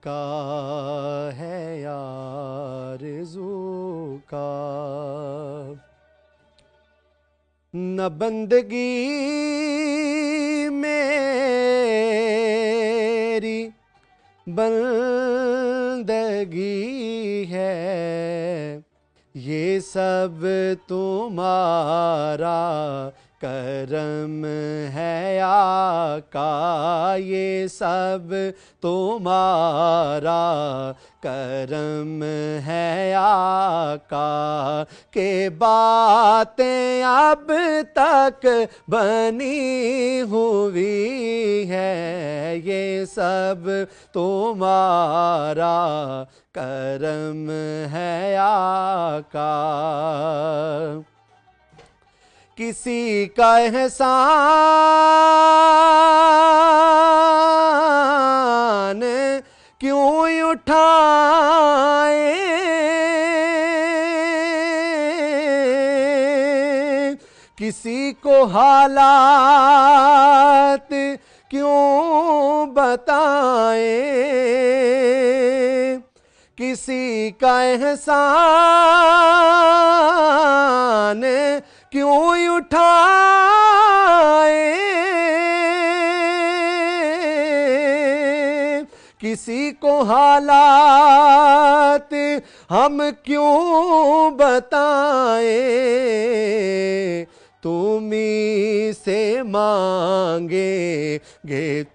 का है आरज़ू का, न बंदगी मेरी बंदगी है, ये सब तुम्हारा करम है आका, ये सब तुम्हारा करम है आका, के बातें अब तक बनी हुई है, ये सब तुम्हारा करम है आका। किसी का एहसान क्यों उठाए, किसी को हालात क्यों बताए, किसी का एहसान क्यों उठाए, किसी को हालात हम क्यों बताए, तुम्ही से मांगेंगे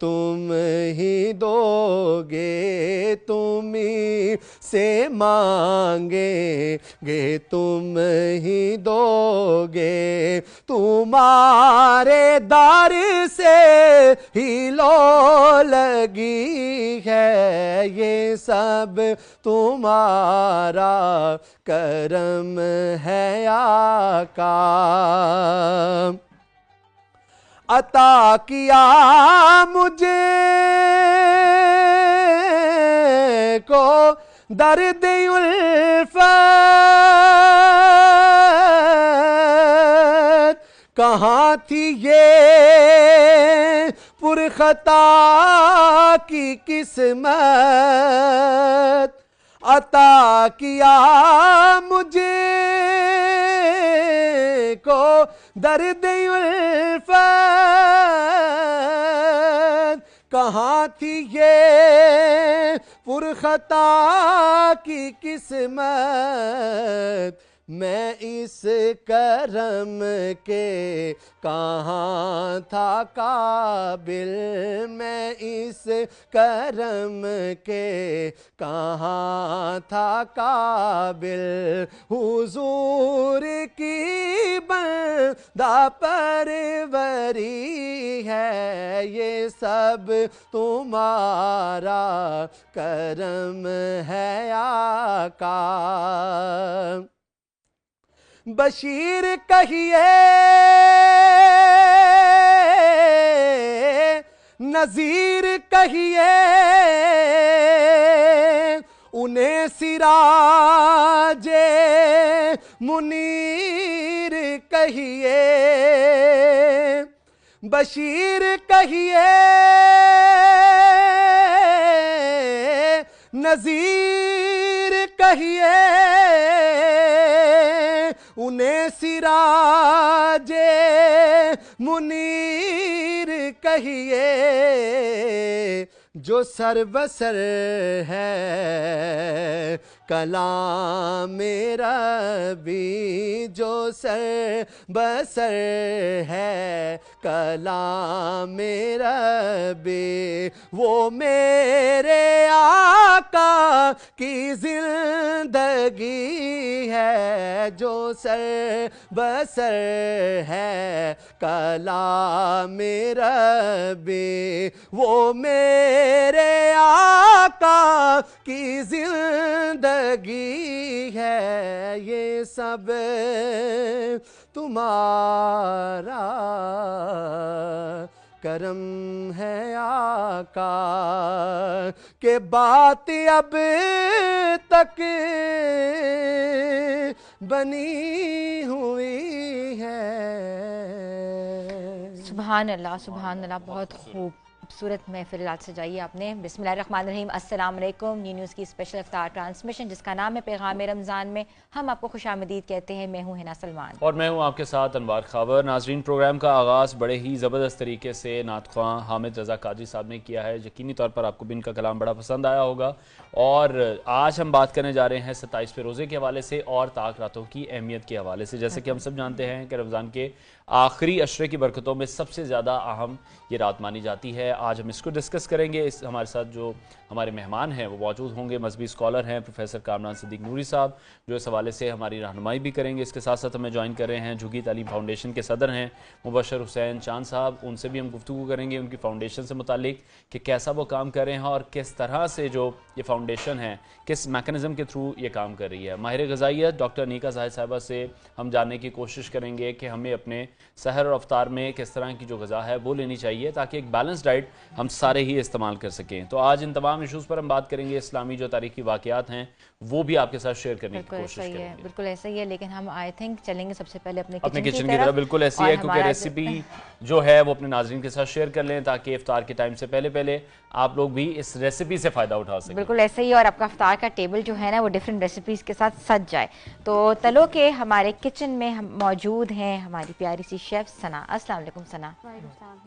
तुम ही दोगे, तुम्ही से मांगेंगे तुम ही दोगे, तुम्हारे दर से ही लो लगी है, ये सब तुम्हारा करम है आका। अता किया मुझे को दर्द उल्फत, कहाँ थी ये पुरखता की किस्मत, अता किया मुझे को दर्द उल्फत, कहाँ थी ये पुरखता की किस्मत, मैं इस करम के कहाँ था काबिल, मैं इस करम के कहाँ था काबिल, हुजूर की बंदा परवरी है, ये सब तुम्हारा करम है आका। बशीर कहिए नज़ीर कहिए, उन्हें सिराजे मुनीर कहिए, बशीर कहिए नज़ीर कहिए, उन्हें सिराजे मुनीर कहिए, जो सर्वसर है कलाम मेरा भी, जो सर बसर है कलाम मेरा भी, वो मेरे आका की जिंदगी है, जो सर बसर है कलाम मेरा भी, वो मेरे आका की जिंदगी है, ये सब तुम्हारा करम है आका, के बात अब तक बनी हुई है। सुभान अल्लाह, सुभान अल्लाह, बहुत खूब खूबसूरत महफिल आज सजाई आपने। बिस्मिल्लाहिर्रहमानिर्रहीम, अस्सलाम वालेकुम। न्यू न्यूज़ की स्पेशल इफ्तार ट्रांसमिशन जिसका नाम है पैगाम रमज़ान में हम आपको खुशामदीद कहते हैं। मैं हूँ हिना सलमान और मैं हूँ आपके साथ अनवार खावर। नाजरीन, प्रोग्राम का आगाज़ बड़े ही ज़बरदस्त तरीके से नात ख्वां हामिद रज़ा कादरी साहब ने किया है। यकीनी तौर पर आपको भी इनका कलाम बड़ा पसंद आया होगा। और आज हम बात करने जा रहे हैं 27वें रोज़े के हवाले से और ताक रातों की अहमियत के हवाले से। जैसे कि हम सब जानते हैं कि रमज़ान के आखिरी अशरे की बरकतों में सबसे ज़्यादा अहम ये रात मानी जाती है। आज हम इसको डिस्कस करेंगे। इस हमारे साथ जो हमारे मेहमान हैं वो मौजूद होंगे। मजहबी स्कॉलर हैं प्रोफेसर कामरान सिद्दीक नूरी साहब, जो इस हवाले से हमारी रहनुमाई भी करेंगे। इसके साथ साथ हमें ज्वाइन कर रहे हैं झुग्गी तालीम फाउंडेशन के सदर हैं मुबशर हुसैन चांद साहब। उनसे भी हम गुफ्तगू करेंगे उनकी फाउंडेशन से मुतालिक कि कैसा वो काम कर रहे हैं और किस तरह से जो ये फाउंडेशन है किस मैकेनिज़्म के थ्रू ये काम कर रही है। माहिर ग़िज़ाइयत डॉक्टर अनीका ज़ाहिद साहिबा से हम जानने की कोशिश करेंगे कि हमें अपने सहर और अफ्तार में किस तरह की जो ग़िज़ा है वो लेनी चाहिए ताकि एक बैलेंस डाइट हम सारे ही इस्तेमाल कर सकें। तो आज इन तमाम इशूज़ पर हम बात करेंगे। इस्लामी जो तारीखी वाक़यात हैं वो भी आपके साथ शेयर करने की कोशिश करेंगे। बिल्कुल ऐसा ही है, लेकिन हम आई थिंक चलेंगे सबसे पहले अपने किचन की तरफ। बिल्कुल ऐसी है, क्योंकि रेसिपी जो है वो अपने नाज़रीन के साथ शेयर कर लें ताकि इफ्तार के टाइम से पहले पहले आप लोग भी इस रेसिपी से फ़ायदा उठा सकें। बिल्कुल ऐसा ही, और आपका इफ्तार का टेबल जो है ना वो डिफरेंट रेसिपीज़ के साथ सज जाए। तो तलो के हमारे किचन में हम मौजूद हैं हमारी प्यारी सी शेफ़ सना। अस्सलाम वालेकुम सना,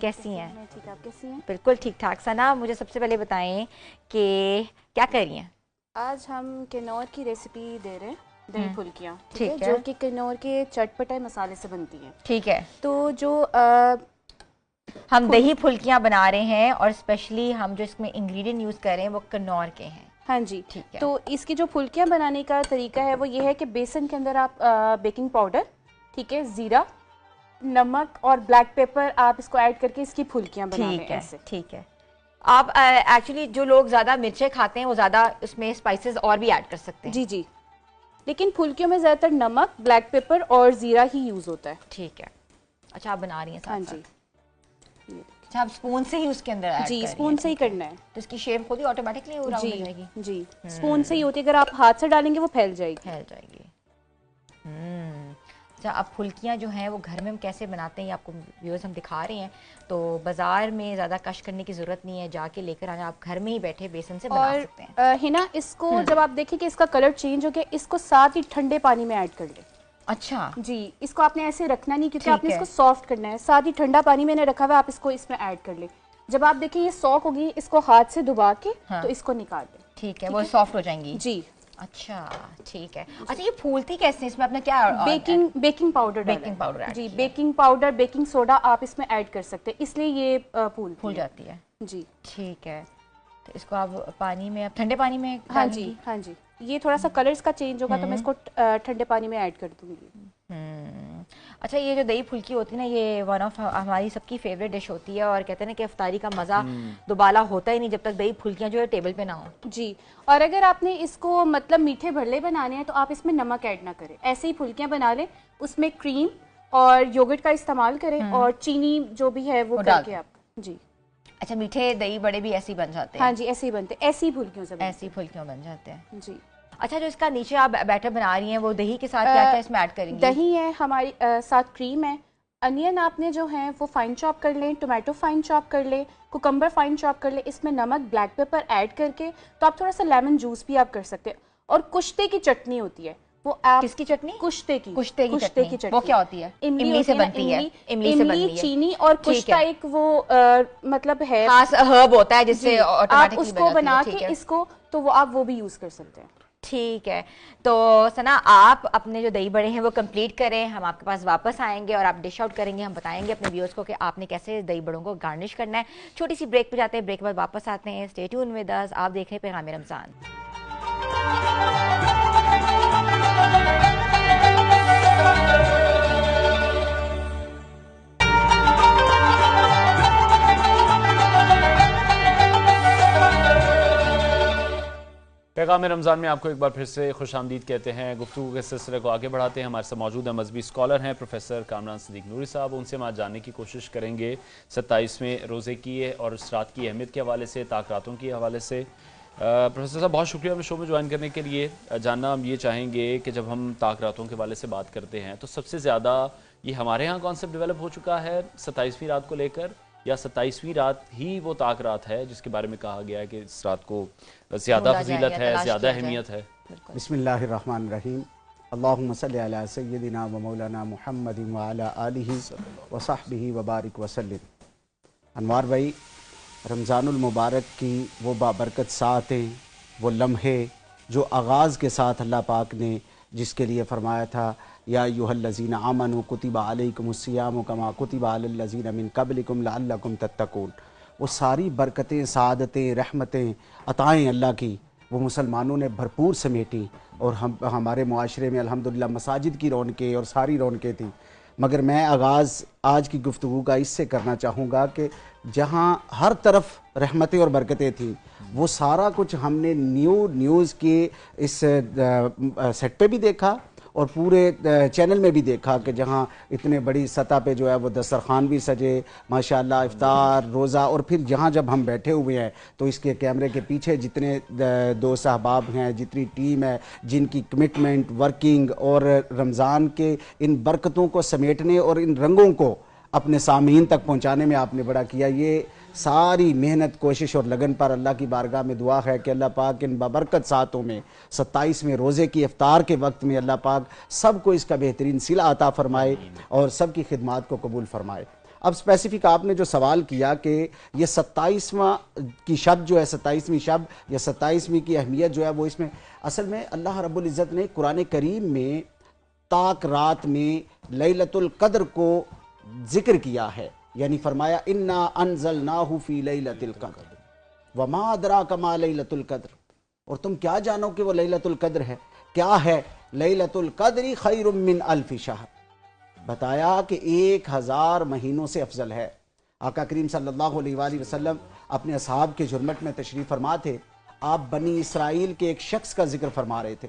कैसी हैं? मैं ठीक, आप कैसी हैं? बिल्कुल ठीक ठाक। सना, मुझे सबसे पहले बताएं कि क्या कर रही हैं? आज हम किन्नौर की रेसिपी दे रहे हैं, दही फुल्कियाँ, ठीक है, जो कि किन्नौर के चटपटे मसाले से बनती हैं। ठीक है, तो जो हम दही फुल्कियाँ बना रहे हैं और स्पेशली हम जो इसमें इंग्रेडिएंट यूज़ कर रहे हैं वो किन्नौर के हैं। हाँ जी, ठीक है। तो इसकी जो फुल्कियाँ बनाने का तरीका है वो ये है कि बेसन के अंदर आप बेकिंग पाउडर, ठीक है, ज़ीरा, नमक और ब्लैक पेपर आप इसको ऐड करके इसकी फुल्कियाँ बना लें ऐसे। ठीक है। आप एक्चुअली जो लोग ज़्यादा मिर्चें खाते हैं वो ज़्यादा उसमें स्पाइसेस और भी ऐड कर सकते हैं। जी जी, लेकिन फुल्कियों में ज़्यादातर नमक, ब्लैक पेपर और ज़ीरा ही यूज़ होता है। ठीक है। अच्छा, आप बना रही हैं साथ हाँ साथ। जी, अच्छा, आप स्पून से ही उसके अंदर ऐड जी, कर रही स्पून हैं, से ही ठीक है। करना है। तो इसकी शेप खुद ही ऑटोमेटिकली राउंड हो जाएगी। जी, स्पून से ही होती है, अगर आप हाथ से डालेंगे वो फैल जाएगी। अच्छा, अब फुल्कियाँ जो हैं वो घर में हम कैसे बनाते हैं ये आपको व्यूअर्स हम दिखा रहे हैं। तो बाजार में ज़्यादा कष्ट करने की ज़रूरत नहीं है, जाके लेकर आना, आप घर में ही बैठे बेसन से बना सकते हैं। हिना, इसको जब आप देखें कि इसका कलर चेंज हो गया, इसको साथ ही ठंडे पानी में ऐड कर लें। अच्छा जी, इसको आपने ऐसे रखना नहीं क्योंकि आपने इसको सॉफ्ट करना है। साथ ही ठंडा पानी मैंने रखा हुआ, आप इसको इसमें ऐड कर ले। जब आप देखें ये सॉफ्ट होगी, इसको हाथ से दबा के तो इसको निकाल लें। ठीक है, वो सॉफ्ट हो जाएंगी। जी, अच्छा, ठीक है। अच्छा, ये फूलती कैसे? इसमें आपने क्या बेकिंग पाउडर जी, बेकिंग पाउडर, बेकिंग सोडा आप इसमें ऐड कर सकते हैं, इसलिए ये फूल जाती है। जी, ठीक है। तो इसको आप पानी में, आप ठंडे पानी में? हाँ जी, हाँ जी। ये थोड़ा सा कलर इसका चेंज होगा तो मैं इसको ठंडे पानी में ऐड कर दूंगी। अच्छा, ये जो दही फुल्की होती है ना, ये वन ऑफ हमारी सबकी फेवरेट डिश होती है और कहते हैं ना कि इफ्तारी का मज़ा दोबारा होता ही नहीं जब तक दही फुल्कियाँ जो है टेबल पे ना हो। जी, और अगर आपने इसको मतलब मीठे भरले बनाने हैं तो आप इसमें नमक ऐड ना करें, ऐसे ही फुल्कियाँ बना लें, उसमें क्रीम और योगर्ट का इस्तेमाल करें और चीनी जो भी है वो करके आप। जी, अच्छा, मीठे दही बड़े भी ऐसे ही बन जाते हैं? हाँ जी, ऐसे ही बनते हैं, ऐसी फुल्कियों से ऐसी फुल्कियाँ बन जाते हैं। जी। अच्छा, जो इसका नीचे आप बैटर बना रही हैं वो दही के साथ क्या क्या इसमें ऐड करेंगी? दही है हमारी, साथ क्रीम है, अनियन आपने जो है वो फाइन चॉप कर लें, टोमेटो फाइन चॉप कर लें, कुकम्बर फाइन चॉप कर लें, इसमें नमक, ब्लैक पेपर ऐड करके तो आप थोड़ा सा लेमन जूस भी आप कर सकते हैं। और कुश्ते की चटनी होती है, वो आप किसकी चटनी? कुश्ते की चटनी। वो क्या होती है? इमली से बनती है। इमली, चीनी और कुश्ता एक वो मतलब है खास हर्ब होता है जिससे आप उसको बना के इसको तो वो आप वो भी यूज कर सकते हैं। ठीक है। तो सना, आप अपने जो दही बड़े हैं वो कंप्लीट करें, हम आपके पास वापस आएंगे और आप डिश आउट करेंगे। हम बताएंगे अपने व्यूअर्स को कि आपने कैसे दही बड़ों को गार्निश करना है। छोटी सी ब्रेक पे जाते हैं, ब्रेक के बाद वापस आते हैं। स्टे ट्यून विद अस, आप देख रहे हैं पैगाम रमज़ान। पैगाम रमज़ान में आपको एक बार फिर से खुशामदीद कहते हैं। गुफ्तगू के सिलसिले को आगे बढ़ाते हैं। हमारे साथ मौजूद है मजहबी स्कॉलर हैं प्रोफेसर कामरान सिद्दीक नूरी साहब। उनसे हम आज जानने की कोशिश करेंगे 27वें रोज़े की और इस रात की अहमियत के हवाले से, ताक रातों के हवाले से। प्रोफेसर साहब, बहुत शुक्रिया हमें शो में ज्वाइन करने के लिए। जानना हम ये चाहेंगे कि जब हम ताक रातों के हवाले से बात करते हैं तो सबसे ज़्यादा ये हमारे यहाँ कॉन्सेप्ट डेवलप हो चुका है 27वीं रात को लेकर, या 27वीं रात ही वो ताक रात है जिसके बारे में कहा गया है कि इस रात को ज़्यादा ढूंढा जाए फजीलत या है, तलाश ज़्यादा किया जाए। अहमियत है? बिल्कुल। बिस्मिल्लाहिर्रहमानिर्रहीम। अल्लाहुम्मा सल्लि अला सय्यदिना व मौलाना मुहम्मदिन व अला आलिहि व सहबिहि व बारिक व सल्लिम। अनवार भाई, रमज़ानुल मुबारक की वो बाबरकत सातें, वो लम्हे जो आगाज़ के साथ अल्लाह पाक ने जिसके लिए फरमाया था या अय्युहल्लज़ीना आमनू कुतिबा अलैकुमुस्सियामु कमा कुतिबा अलल्लज़ीना मिन क़ब्लिकुम लअल्लकुम तत्तक़ून, वो सारी बरकतें, सादतें, रहमतें, अताएँ अल्लाह की वो मुसलमानों ने भरपूर समेटी और हमारे मुआशरे में अल्हम्दुलिल्लाह मसाजिद की रौनकें और सारी रौनकें थी। मगर मैं आगाज़ आज की गुफ्तगू का इससे करना चाहूँगा कि जहाँ हर तरफ रहमतें और बरकतें थी, वो सारा कुछ हमने न्यूज़ के इस सेट पे भी देखा और पूरे चैनल में भी देखा कि जहाँ इतने बड़ी सतह पे जो है वो दस्तरखान भी सजे माशाल्लाह, इफ्तार, रोज़ा, और फिर जहाँ जब हम बैठे हुए हैं तो इसके कैमरे के पीछे जितने दोस्त अहबाब हैं, जितनी टीम है, जिनकी कमिटमेंट, वर्किंग और रमज़ान के इन बरकतों को समेटने और इन रंगों को अपने सामीन तक पहुँचाने में आपने बड़ा किया। ये सारी मेहनत, कोशिश और लगन पर अल्लाह की बारगाह में दुआ है कि अल्लाह पाक इन बाबरकत सातों में 27वें रोज़े की इफ्तार के वक्त में अल्लाह पाक सबको इसका बेहतरीन सिला अता फरमाए और सबकी खिदमात को कबूल फरमाए। अब स्पेसिफिक आपने जो सवाल किया कि ये 27वां की शब जो है, 27वीं शब या 27वीं की अहमियत जो है वो इसमें असल में अल्लाह रब्बुल इज़्ज़त ने कुरान करीम में ताक रात में लैलतुल कद्र को जिक्र किया है, यानी फरमाया इन्ना अनज़लनाहु फी लैलतिल क़द्र वमा अदराका मा लैलतुल क़द्र, और तुम क्या जानो कि वो लैलतुल कद्र है। क्या है? लैलतुल क़द्रि खैरुम मिन अल्फि शहर, बताया कि 1000 महीनों से अफजल है। आका करीम सल्लल्लाहु अलैहि वसल्लम अपने असहाब के जुर्मत में तशरीफ़ फरमा थे। आप बनी इसराइल के एक शख्स का जिक्र फरमा रहे थे,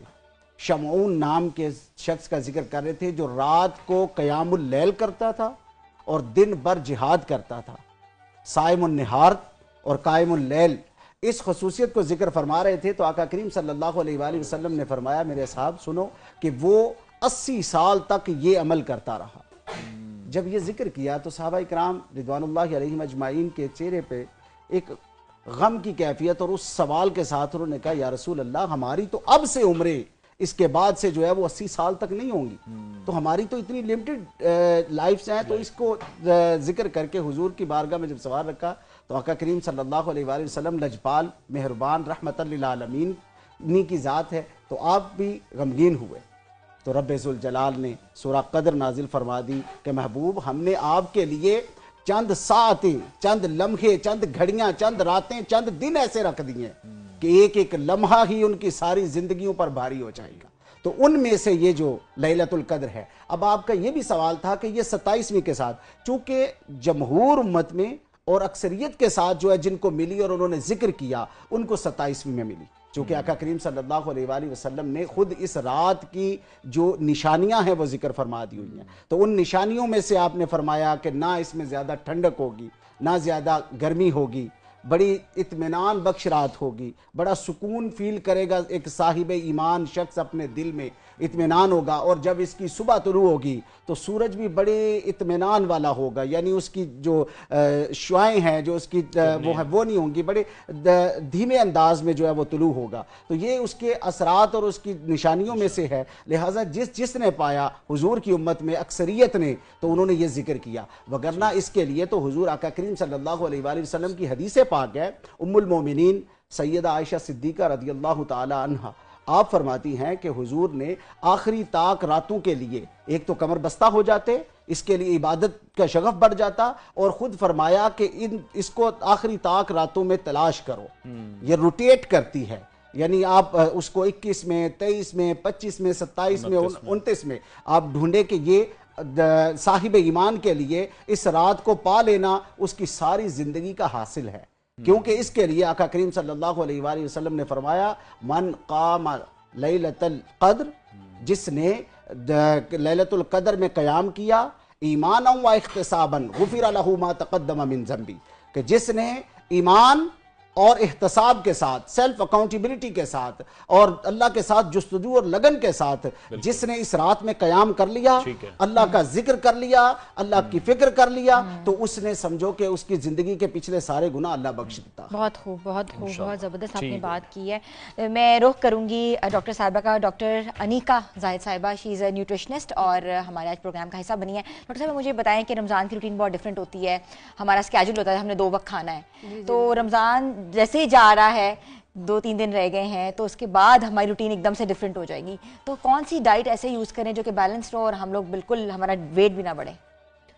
शमऊन नाम के शख्स का जिक्र कर रहे थे, जो रात को क़यामुल लैल करता था और दिन भर जिहाद करता था। साइमुन निहार और कायमुल लैल, इस खसूसियत को जिक्र फरमा रहे थे। तो आका करीम सल्लल्लाहु अलैहि वसल्लम ने फरमाया, मेरे साहब सुनो कि वो 80 साल तक ये अमल करता रहा। जब ये जिक्र किया तो सहाबा इकराम रिदवानुल्लाहि अलैहिम अजमाइन के चेहरे पे एक गम की कैफियत और उस सवाल के साथ उन्होंने कहा, या रसूल अल्लाह, हमारी तो अब से उम्रें इसके बाद से जो है वो 80 साल तक नहीं होंगी, तो हमारी तो इतनी लिमिटेड लाइफ्स हैं। तो इसको जिक्र करके हुजूर की बारगाह में जब सवाल रखा तो आका करीम सल्लल्लाहु अलैहि वसल्लम लजपाल, मेहरबान, रहमतल लिल आलमीन नी की ज़ात है, तो आप भी गमगीन हुए। तो रब्बे ज़ुल जलाल ने सूरह कद्र नाजिल फरमा दी कि महबूब, हमने आपके लिए चंद सातें, चंद लम्हे, चंद घड़ियाँ, चंद रातें, चंद दिन ऐसे रख दिए कि एक एक लम्हा ही उनकी सारी जिंदगियों पर भारी हो जाएगा। तो उनमें से ये जो लैलतुल कद्र है। अब आपका ये भी सवाल था कि ये 27वीं के साथ, चूंकि जमहूर उम्मत में और अक्सरियत के साथ जो है जिनको मिली और उन्होंने जिक्र किया, उनको 27वीं में मिली। चूँकि आका करीम सल्लल्लाहु अलैहि वसल्लम ने खुद इस रात की जो निशानियां हैं वो जिक्र फरमा दी हुई हैं। तो उन निशानियों में से आपने फरमाया कि ना इसमें ज़्यादा ठंडक होगी, ना ज़्यादा गर्मी होगी, बड़ी इत्मीनान बख्श रात होगी, बड़ा सुकून फील करेगा एक साहिब ईमान शख्स, अपने दिल में इत्मीनान होगा। और जब इसकी सुबह तुलू होगी तो सूरज भी बड़े इत्मीनान वाला होगा, यानी उसकी जो शुआएं हैं, जो उसकी वो है वो नहीं होंगी, बड़े धीमे अंदाज में जो है वो तुलू होगा। तो ये उसके असरात और उसकी निशानियों में से है। लिहाजा जिसने पाया हुजूर की उम्मत में अक्सरियत ने, तो उन्होंने ये जिक्र किया। वगरना इसके लिए तो हुजूर आका करीम सल्लल्लाहु अलैहि वसल्लम की हदीस पाक है, उम्मुल मोमिनीन सैयदा आयशा सिद्दीका रदियल्लाहु ताला अन्हा, आप फरमाती हैं कि हुजूर ने आखिरी ताक रातों के लिए एक तो कमर बस्ता हो जाते, इसके लिए इबादत का शगफ बढ़ जाता, और खुद फरमाया कि इसको आखिरी ताक रातों में तलाश करो। ये रोटेट करती है, यानी आप उसको 21 में, 23 में, 25 में, 27 में, 29 में आप ढूंढे कि ये साहिब ईमान के लिए इस रात को पा लेना उसकी सारी जिंदगी का हासिल है। क्योंकि इसके लिए आका करीम सल्लल्लाहु अलैहि वसल्लम ने फरमाया, मन क़ाम लैलतुल क़द्र, जिसने लैलतुल क़द्र में क़याम किया, ईमानन व इख्तिसाबन गुफ़िर लहू मा तक़द्दम मिन ज़ंबी, कि जिसने ईमान और एहतसाब के साथ, सेल्फ अकाउंटेबिलिटी के साथ और अल्लाह के साथ जुस्तजू और लगन के साथ जिसने इस रात में कयाम कर लिया, अल्लाह का जिक्र कर लिया, अल्लाह की फिक्र कर लिया, तो उसने समझो कि उसकी जिंदगी के पिछले सारे गुनाह अल्लाह बख्श देता। बहुत खूब, बहुत खूब, बहुत ज़बरदस्त आपने बात की है। मैं रुख करूंगी डॉक्टर साहिबा का, डॉक्टर अनीका जाहिद साहिबा, शी इज़ अ न्यूट्रिशनिस्ट और हमारे आज प्रोग्राम का हिस्सा बनी है। डॉक्टर साहब मुझे बताएं कि रमज़ान की रूटीन बहुत डिफरेंट होती है, हमारा स्केड्यूल होता है, हमने 2 वक्त खाना है, तो रमज़ान जैसे ही जा रहा है, 2-3 दिन रह गए हैं, तो उसके बाद हमारी रूटीन एकदम से डिफरेंट हो जाएगी, तो कौन सी डाइट ऐसे यूज़ करें जो कि बैलेंस्ड हो और हम लोग बिल्कुल हमारा वेट भी ना बढ़े?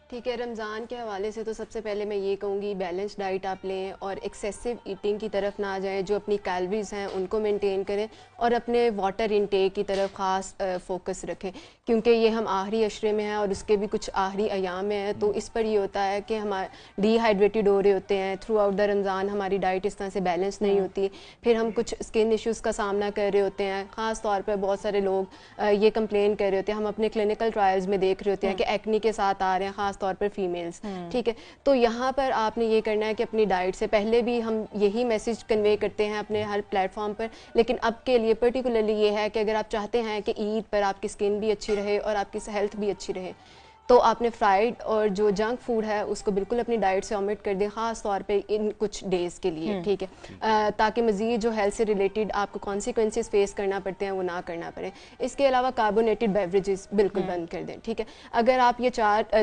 ठीक है, रमज़ान के हवाले से तो सबसे पहले मैं ये कहूँगी बैलेंस डाइट आप लें और एक्सेसिव ईटिंग की तरफ ना जाएं, जो अपनी कैलोरीज हैं उनको मेंटेन करें और अपने वाटर इनटेक की तरफ ख़ास फोकस रखें, क्योंकि ये हम आखिरी अशरे में हैं और उसके भी कुछ आखिरी अयाम में हैं, तो इस पर ये होता है कि हम डिहाइड्रेटेड हो रहे होते हैं थ्रू आउट द रमज़ान, हमारी डाइट इस तरह से बैलेंस नहीं होती, फिर हम कुछ स्किन इश्यूज़ का सामना कर रहे होते हैं। ख़ास तौर पर बहुत सारे लोग ये कंप्लेन कर रहे होते हैं, हम अपने क्लिनिकल ट्रायल्स में देख रहे होते हैं कि एक्नी के साथ आ रहे हैं, ख़ास तौर पर फीमेल्स। ठीक है, तो यहाँ पर आपने ये करना है कि अपनी डाइट से पहले भी हम यही मैसेज कन्वे करते हैं अपने हर प्लेटफॉर्म पर, लेकिन अब के लिए पर्टिकुलरली ये है कि अगर आप चाहते हैं कि ईद पर आपकी स्किन भी अच्छी रहे और आपकी हेल्थ भी अच्छी रहे, तो आपने फ्राइड और जो जंक फूड है उसको बिल्कुल अपनी डाइट से ओमिट कर दें, ख़ास तौर पे इन कुछ डेज़ के लिए। ठीक है, ताकि मज़ीद जो हेल्थ से रिलेटेड आपको कॉन्सिक्वेंसेस फेस करना पड़ते हैं वो ना करना पड़े। इसके अलावा कार्बोनेटेड बेवरेजेस बिल्कुल बंद कर दें। ठीक है, अगर आप ये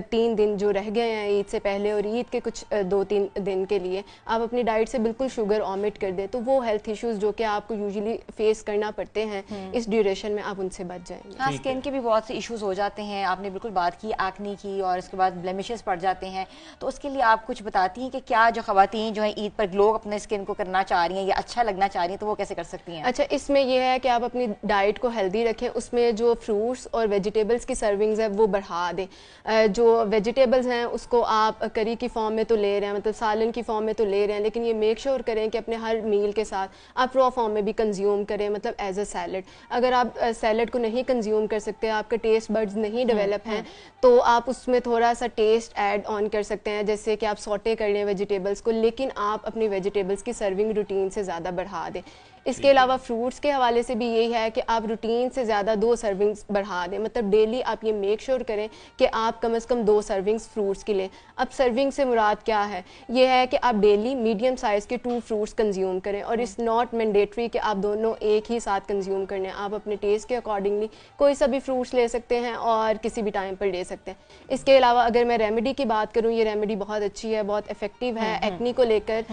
3 दिन जो रह गए हैं ईद से पहले और ईद के कुछ 2-3 दिन के लिए आप अपनी डाइट से बिल्कुल शुगर ओमिट कर दें, तो वो हेल्थ इशूज़ जो कि आपको यूजुअली फेस करना पड़ते हैं इस ड्यूरेशन में, आप उनसे बच जाएंगे। हाँ, स्किन के भी बहुत से इश्यूज हो जाते हैं, आपने बिल्कुल बात की एक्ने की और उसके बाद ब्लेमिशेस पड़ जाते हैं, तो उसके लिए आप कुछ बताती हैं कि क्या जो ख़वातीन जो है ईद पर ग्लो अपने स्किन को करना चाह रही हैं या अच्छा लगना चाह रही हैं, तो वो कैसे कर सकती हैं? अच्छा, इसमें यह है कि आप अपनी डाइट को हेल्दी रखें, उसमें जो फ्रूट्स और वेजिटेबल्स की सर्विंग्स है वो बढ़ा दें। जो वेजिटेबल्स हैं उसको आप करी की फॉर्म में तो ले रहे हैं, मतलब सालन की फॉर्म में तो ले रहे हैं, लेकिन ये मेक श्योर करें कि अपने हर मील के साथ आप रॉ फॉर्म में भी कंज्यूम करें, मतलब एज अ सैलड। अगर आप सैलड को नहीं कंज्यूम कर सकते, आपके टेस्ट बड्स नहीं डेवलप हैं, तो आप उसमें थोड़ा सा टेस्ट ऐड ऑन कर सकते हैं, जैसे कि आप सॉटे कर लें वेजिटेबल्स को, लेकिन आप अपनी वेजिटेबल्स की सर्विंग रूटीन से ज़्यादा बढ़ा दें। इसके अलावा फ्रूट्स के हवाले से भी यही है कि आप रूटीन से ज़्यादा 2 सर्विंग्स बढ़ा दें, मतलब डेली आप ये मेक श्योर करें कि आप कम से कम 2 सर्विंग्स फ्रूट्स की लें। अब सर्विंग से मुराद क्या है? ये है कि आप डेली मीडियम साइज़ के 2 फ्रूट्स कंज्यूम करें और इट्स नॉट मैंडेटरी कि आप दोनों एक ही साथ कंज्यूम करने हैं। आप अपने टेस्ट के अकॉर्डिंगली कोई सा भी फ्रूट्स ले सकते हैं और किसी भी टाइम पर ले सकते हैं। इसके अलावा अगर मैं रेमेडी की बात करूँ, ये रेमेडी बहुत अच्छी है, बहुत इफेक्टिव है एक्नी को लेकर।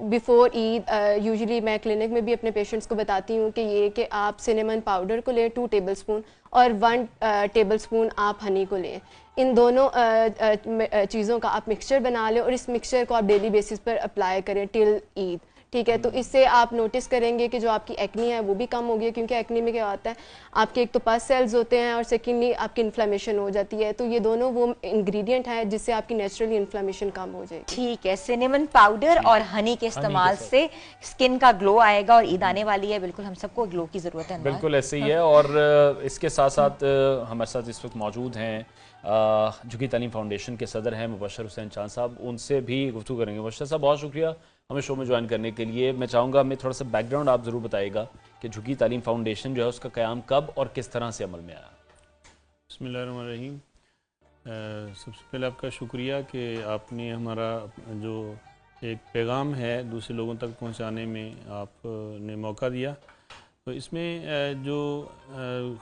बिफोर ईद यूजुअली मैं क्लिनिक में भी अपने पेशेंट्स को बताती हूँ कि ये कि आप सिनेमन पाउडर को लें 2 टेबलस्पून और 1 टेबलस्पून आप हनी को लें। इन दोनों चीज़ों का आप मिक्सचर बना लें और इस मिक्सचर को आप डेली बेसिस पर अप्लाई करें टिल ईद। ठीक है, तो इससे आप नोटिस करेंगे कि जो आपकी एक्नी है वो भी कम होगी, क्योंकि एक्नी में क्या होता है, आपके एक तो पस सेल्स होते हैं और सेकेंडली आपकी इन्फ्लेमेशन हो जाती है, तो ये दोनों वो इंग्रेडिएंट हैं जिससे आपकी नेचुरली इन्फ्लेमेशन कम हो जाएगी। ठीक है, सिनेमन पाउडर और हनी के इस्तेमाल से स्किन का ग्लो आएगा और ईद आने वाली है, बिल्कुल हम सबको ग्लो की ज़रूरत है। बिल्कुल ऐसे ही है। और इसके साथ साथ हमारे साथ इस वक्त मौजूद हैं झुकी तालीम फाउंडेशन के सदर हैं मुबशर हुसैन चांद साहब, उनसे भी गुफ्तगू करेंगे। मुबशर साहब, बहुत शुक्रिया हमें शो में ज्वाइन करने के लिए। मैं चाहूँगा हमें थोड़ा सा बैकग्राउंड आप ज़रूर बताइएगा कि झुकी तालीम फाउंडेशन जो है उसका क़याम कब और किस तरह से अमल में आया। बिस्मिल्लाहिर्रहमानिर्रहीम। सबसे पहले आपका शुक्रिया कि आपने हमारा जो एक पैगाम है दूसरे लोगों तक पहुँचाने में आपने मौका दिया। तो इसमें जो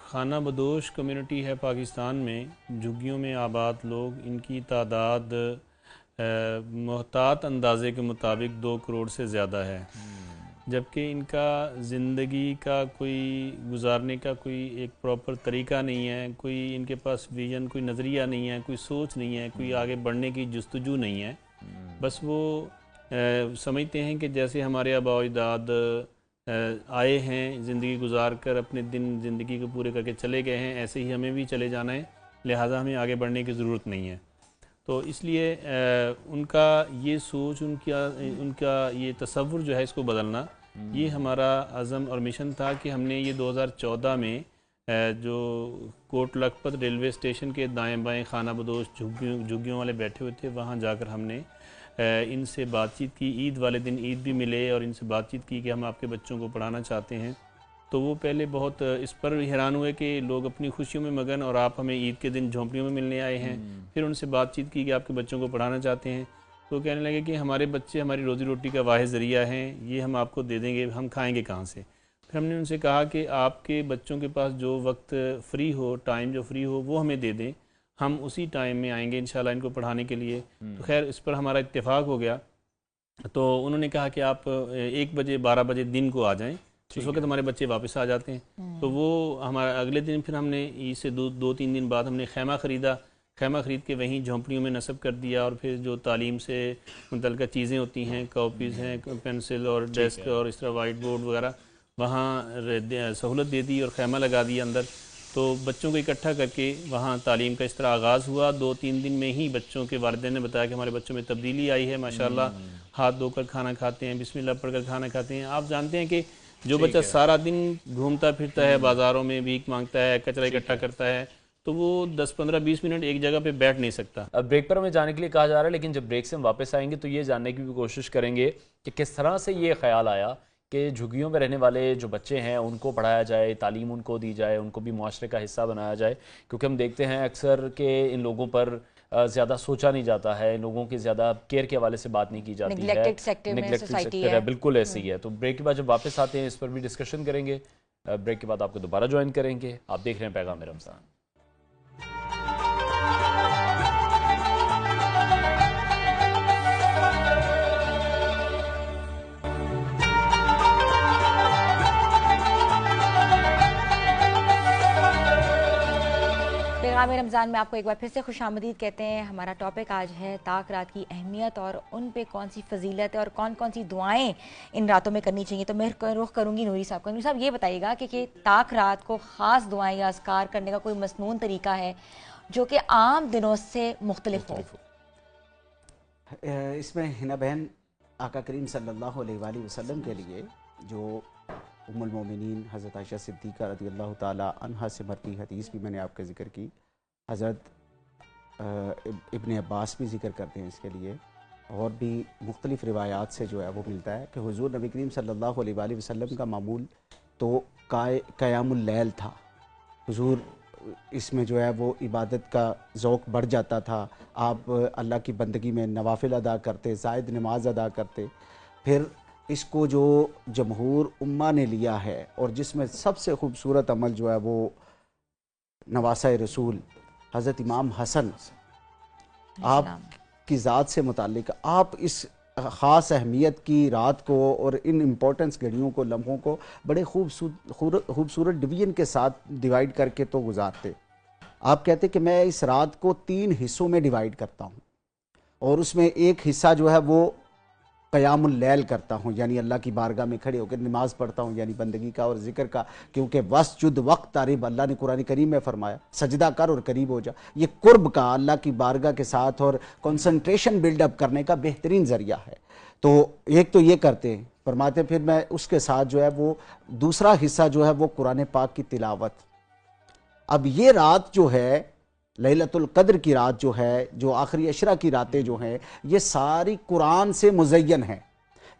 खाना बदोश कम्युनिटी है पाकिस्तान में, झुग्गियों में आबाद लोग, इनकी तादाद मोहतात अंदाजे के मुताबिक 2 करोड़ से ज़्यादा है, जबकि इनका ज़िंदगी का कोई गुजारने का कोई एक प्रॉपर तरीका नहीं है, कोई इनके पास विजन, कोई नज़रिया नहीं है, कोई सोच नहीं है, कोई आगे बढ़ने की जस्तजू नहीं है। बस वो समझते हैं कि जैसे हमारे आबा अजदाद आए हैं, ज़िंदगी गुजार कर अपने दिन ज़िंदगी को पूरे करके चले गए हैं, ऐसे ही हमें भी चले जाना है, लिहाजा हमें आगे बढ़ने की ज़रूरत नहीं है। तो इसलिए उनका ये सोच, उनका ये तसव्वुर जो है इसको बदलना, ये हमारा अज़म और मिशन था कि हमने ये 2014 में जो कोट लखपत रेलवे स्टेशन के दाएं बाएं खाना बदोश झुग्गियों वाले बैठे हुए थे, वहाँ जाकर हमने इनसे बातचीत की, ईद वाले दिन ईद भी मिले और इनसे बातचीत की कि हम आपके बच्चों को पढ़ाना चाहते हैं। तो वो पहले बहुत इस पर हैरान हुए कि लोग अपनी खुशियों में मगन और आप हमें ईद के दिन झोंपड़ियों में मिलने आए हैं। फिर उनसे बातचीत की कि आपके बच्चों को पढ़ाना चाहते हैं। तो कहने लगे कि हमारे बच्चे हमारी रोज़ी रोटी का वाहिद ज़रिया हैं, ये हम आपको दे देंगे, हम खाएंगे कहाँ से। फिर हमने उनसे कहा कि आपके बच्चों के पास जो वक्त फ्री हो, टाइम जो फ्री हो, वो हमें दे दें, हम उसी टाइम में आएंगे इंशाल्लाह इनको पढ़ाने के लिए। तो खैर इस पर हमारा इत्तेफाक हो गया। तो उन्होंने कहा कि आप 1 बजे 12 बजे दिन को आ जाएं, उस वक्त हमारे बच्चे वापस आ जाते हैं। तो वो हमारा अगले दिन फिर हमने ईद से 2-3 दिन बाद हमने खैमा ख़रीदा। खैमा ख़रीद के वहीं झोंपड़ियों में नस्ब कर दिया और फिर जो तालीम से मुतल्लिक़ चीज़ें होती हैं, कॉपीज़ हैं, पेंसिल और डेस्क और इस तरह वाइट बोर्ड वगैरह, वहाँ सहूलत दे दी और खैमा लगा दिया अंदर। तो बच्चों को इकट्ठा करके वहाँ तालीम का इस तरह आगाज़ हुआ। 2-3 दिन में ही बच्चों के वालिदैन ने बताया कि हमारे बच्चों में तब्दीली आई है, माशाल्लाह हाथ धोकर खाना खाते हैं, बिस्मिल्लाह पढ़कर खाना खाते हैं। आप जानते हैं कि जो बच्चा सारा दिन घूमता फिरता है, बाज़ारों में भीख मांगता है, कचरा इकट्ठा करता है, तो वो 10-15-20 मिनट एक जगह पे बैठ नहीं सकता। अब ब्रेक पर हमें जाने के लिए कहा जा रहा है, लेकिन जब ब्रेक से हम वापस आएंगे तो ये जानने की भी कोशिश करेंगे कि किस तरह से ये ख्याल आया कि झुग्गियों में रहने वाले जो बच्चे हैं उनको पढ़ाया जाए, तालीम उनको दी जाए, उनको भी मुआशरे का हिस्सा बनाया जाए। क्योंकि हम देखते हैं अक्सर कि इन लोगों पर ज़्यादा सोचा नहीं जाता है, इन लोगों की ज़्यादा केयर के हवाले से बात नहीं की जाती है। नेग्लेक्टेड सेक्टर है, बिल्कुल ऐसे ही है। तो ब्रेक के बाद जब वापस आते हैं इस पर भी डिस्कशन करेंगे। ब्रेक के बाद आपको दोबारा ज्वाइन करेंगे। आप देख रहे हैं पैगाम रमज़ान। पैगाम रमज़ान में आपको एक बार फिर से खुशामदीद कहते हैं। हमारा टॉपिक आज है ताक रात की अहमियत और उन पे कौन सी फजीलत है और कौन कौन सी दुआएं इन रातों में करनी चाहिए। तो मैं रुख करूँगी नूरी साहब का। नूरी साहब ये बताइएगा कि ताक रात को ख़ास दुआएं या अस्कार करने का कोई मसनून तरीका है जो कि आम दिनों से मुख्तलिफ हो? इसमें हिना बहन आका करीम सल्लल्लाहु अलैहि वसल्लम के लिए जो उम्मुल मोमिनीन हज़रत आयशा सिद्दीक़ा रज़ियल्लाहु ताला अन्हा से मरती हदीस भी मैंने आपका ज़िक्र की, हज़रत इब्ने अब्बास भी ज़िक्र करते हैं इसके लिए, और भी मुख्तलिफ़ रिवायात से जो है वो मिलता है कि हुज़ूर नबी करीम सल्लल्लाहु अलैहि वसल्लम का मामूल तो क़यामुल लैल था। हुज़ूर इसमें जो है वो इबादत का ज़ौक़ बढ़ जाता था। आप अल्लाह की बंदगी में नवाफिल अदा करते, ज़ायद नमाज अदा करते। फिर इसको जो जमहूर उम्मा ने लिया है और जिसमें सबसे खूबसूरत अमल जो है वो नवासा रसूल हज़रत इमाम हसन आप की ज़ात से मुताल्लिक, आप इस ख़ास अहमियत की रात को और इन इम्पोर्टेंस घड़ियों को, लम्हों को बड़े खूबसूरत डिवीज़न के साथ डिवाइड करके तो गुजारते। आप कहते कि मैं इस रात को 3 हिस्सों में डिवाइड करता हूँ और उसमें एक हिस्सा जो है वो क़यामुल लैल करता हूँ, यानी अल्लाह की बारगाह में खड़े होकर नमाज पढ़ता हूँ, यानी बंदगी का और ज़िक्र का। क्योंकि वस्जुद वक्त तारीब, अल्लाह ने कुरान करीम में फरमाया सजदा कर और करीब हो जा। ये कुर्ब का, अल्लाह की बारगाह के साथ और कंसंट्रेशन बिल्डअप करने का बेहतरीन ज़रिया है। तो एक तो ये करते हैं, फरमाते फिर मैं उसके साथ जो है वो दूसरा हिस्सा जो है वो कुरान पाक की तिलावत। अब ये रात जो है लैलतुल कद्र की रात जो है, जो आखिरी अशरा की रातें जो हैं, ये सारी कुरान से मुज़य्यन है।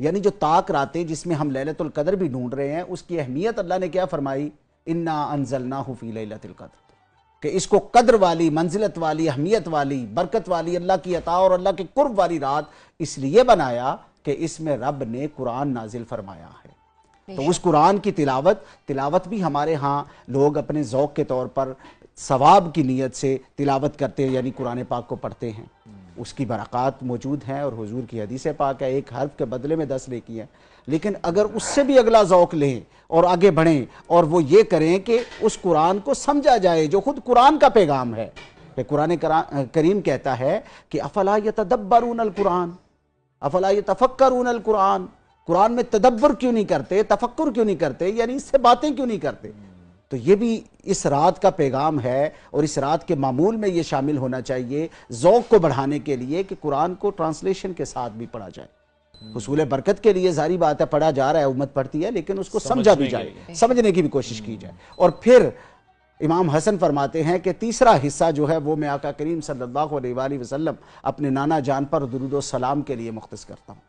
यानी जो ताक रातें जिसमें हम लैलतुल कद्र भी ढूंढ रहे हैं, उसकी अहमियत अल्लाह ने क्या फरमाई, इन्ना अंज़लनाहु फ़ी लैलतिल कद्र, कि इसको कद्र वाली, मंजिलत वाली, अहमियत वाली, बरकत वाली, अल्लाह की अता और अल्लाह के कुर्ब वाली रात इसलिए बनाया कि इसमें रब ने कुरान नाजिल फरमाया है। तो उस कुरान की तिलावत भी हमारे यहाँ लोग अपने ज़ौक़ के तौर पर सवाब की नीयत से तिलावत करते हैं, यानी कुरान पाक को पढ़ते हैं। उसकी बरक़ात मौजूद हैं और हुजूर की हदीस पाक है, एक हर्फ के बदले में 10 नेकी हैं। लेकिन अगर उससे भी अगला ज़ौक़ लें और आगे बढ़ें और वो ये करें कि उस कुरान को समझा जाए जो खुद कुरान का पैगाम है। कुरान करीम कहता है कि अफ़ला यतदब्बरून कुरान अफ़ला यतफ़क्करून कुरान, कुरान में तदब्बर क्यों नहीं करते, तफक्कुर क्यों नहीं करते, यानी इससे बातें क्यों नहीं करते। तो ये भी इस रात का पैगाम है और इस रात के मामूल में ये शामिल होना चाहिए ज़ौक़ को बढ़ाने के लिए कि कुरान को ट्रांसलेशन के साथ भी पढ़ा जाए। हुसूल बरकत के लिए जारी बात है, पढ़ा जा रहा है, उम्मत पढ़ती है, लेकिन उसको समझा भी जाए, समझने की भी कोशिश की जाए। और फिर इमाम हसन फरमाते हैं कि तीसरा हिस्सा जो है वो मैं आका करीम सल्लल्लाहु अलैहि वसल्लम अपने नाना जान पर दुरूद और सलाम के लिए मुख्तस करता हूँ।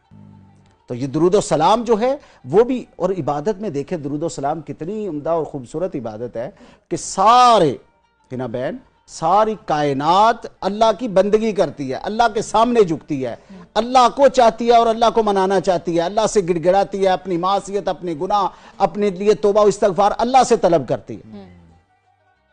तो ये दुरूद और सलाम जो है वो भी, और इबादत में देखें दुरूद और सलाम कितनी उम्दा और ख़ूबसूरत इबादत है कि सारे हिना बहन सारी कायनात अल्लाह की बंदगी करती है, अल्लाह के सामने झुकती है, अल्लाह को चाहती है और अल्लाह को मनाना चाहती है, अल्लाह से गिड़गिड़ाती है, अपनी मासियत, अपने गुनाह, अपने लिए तौबा और इस्तगफार अल्लाह से तलब करती है।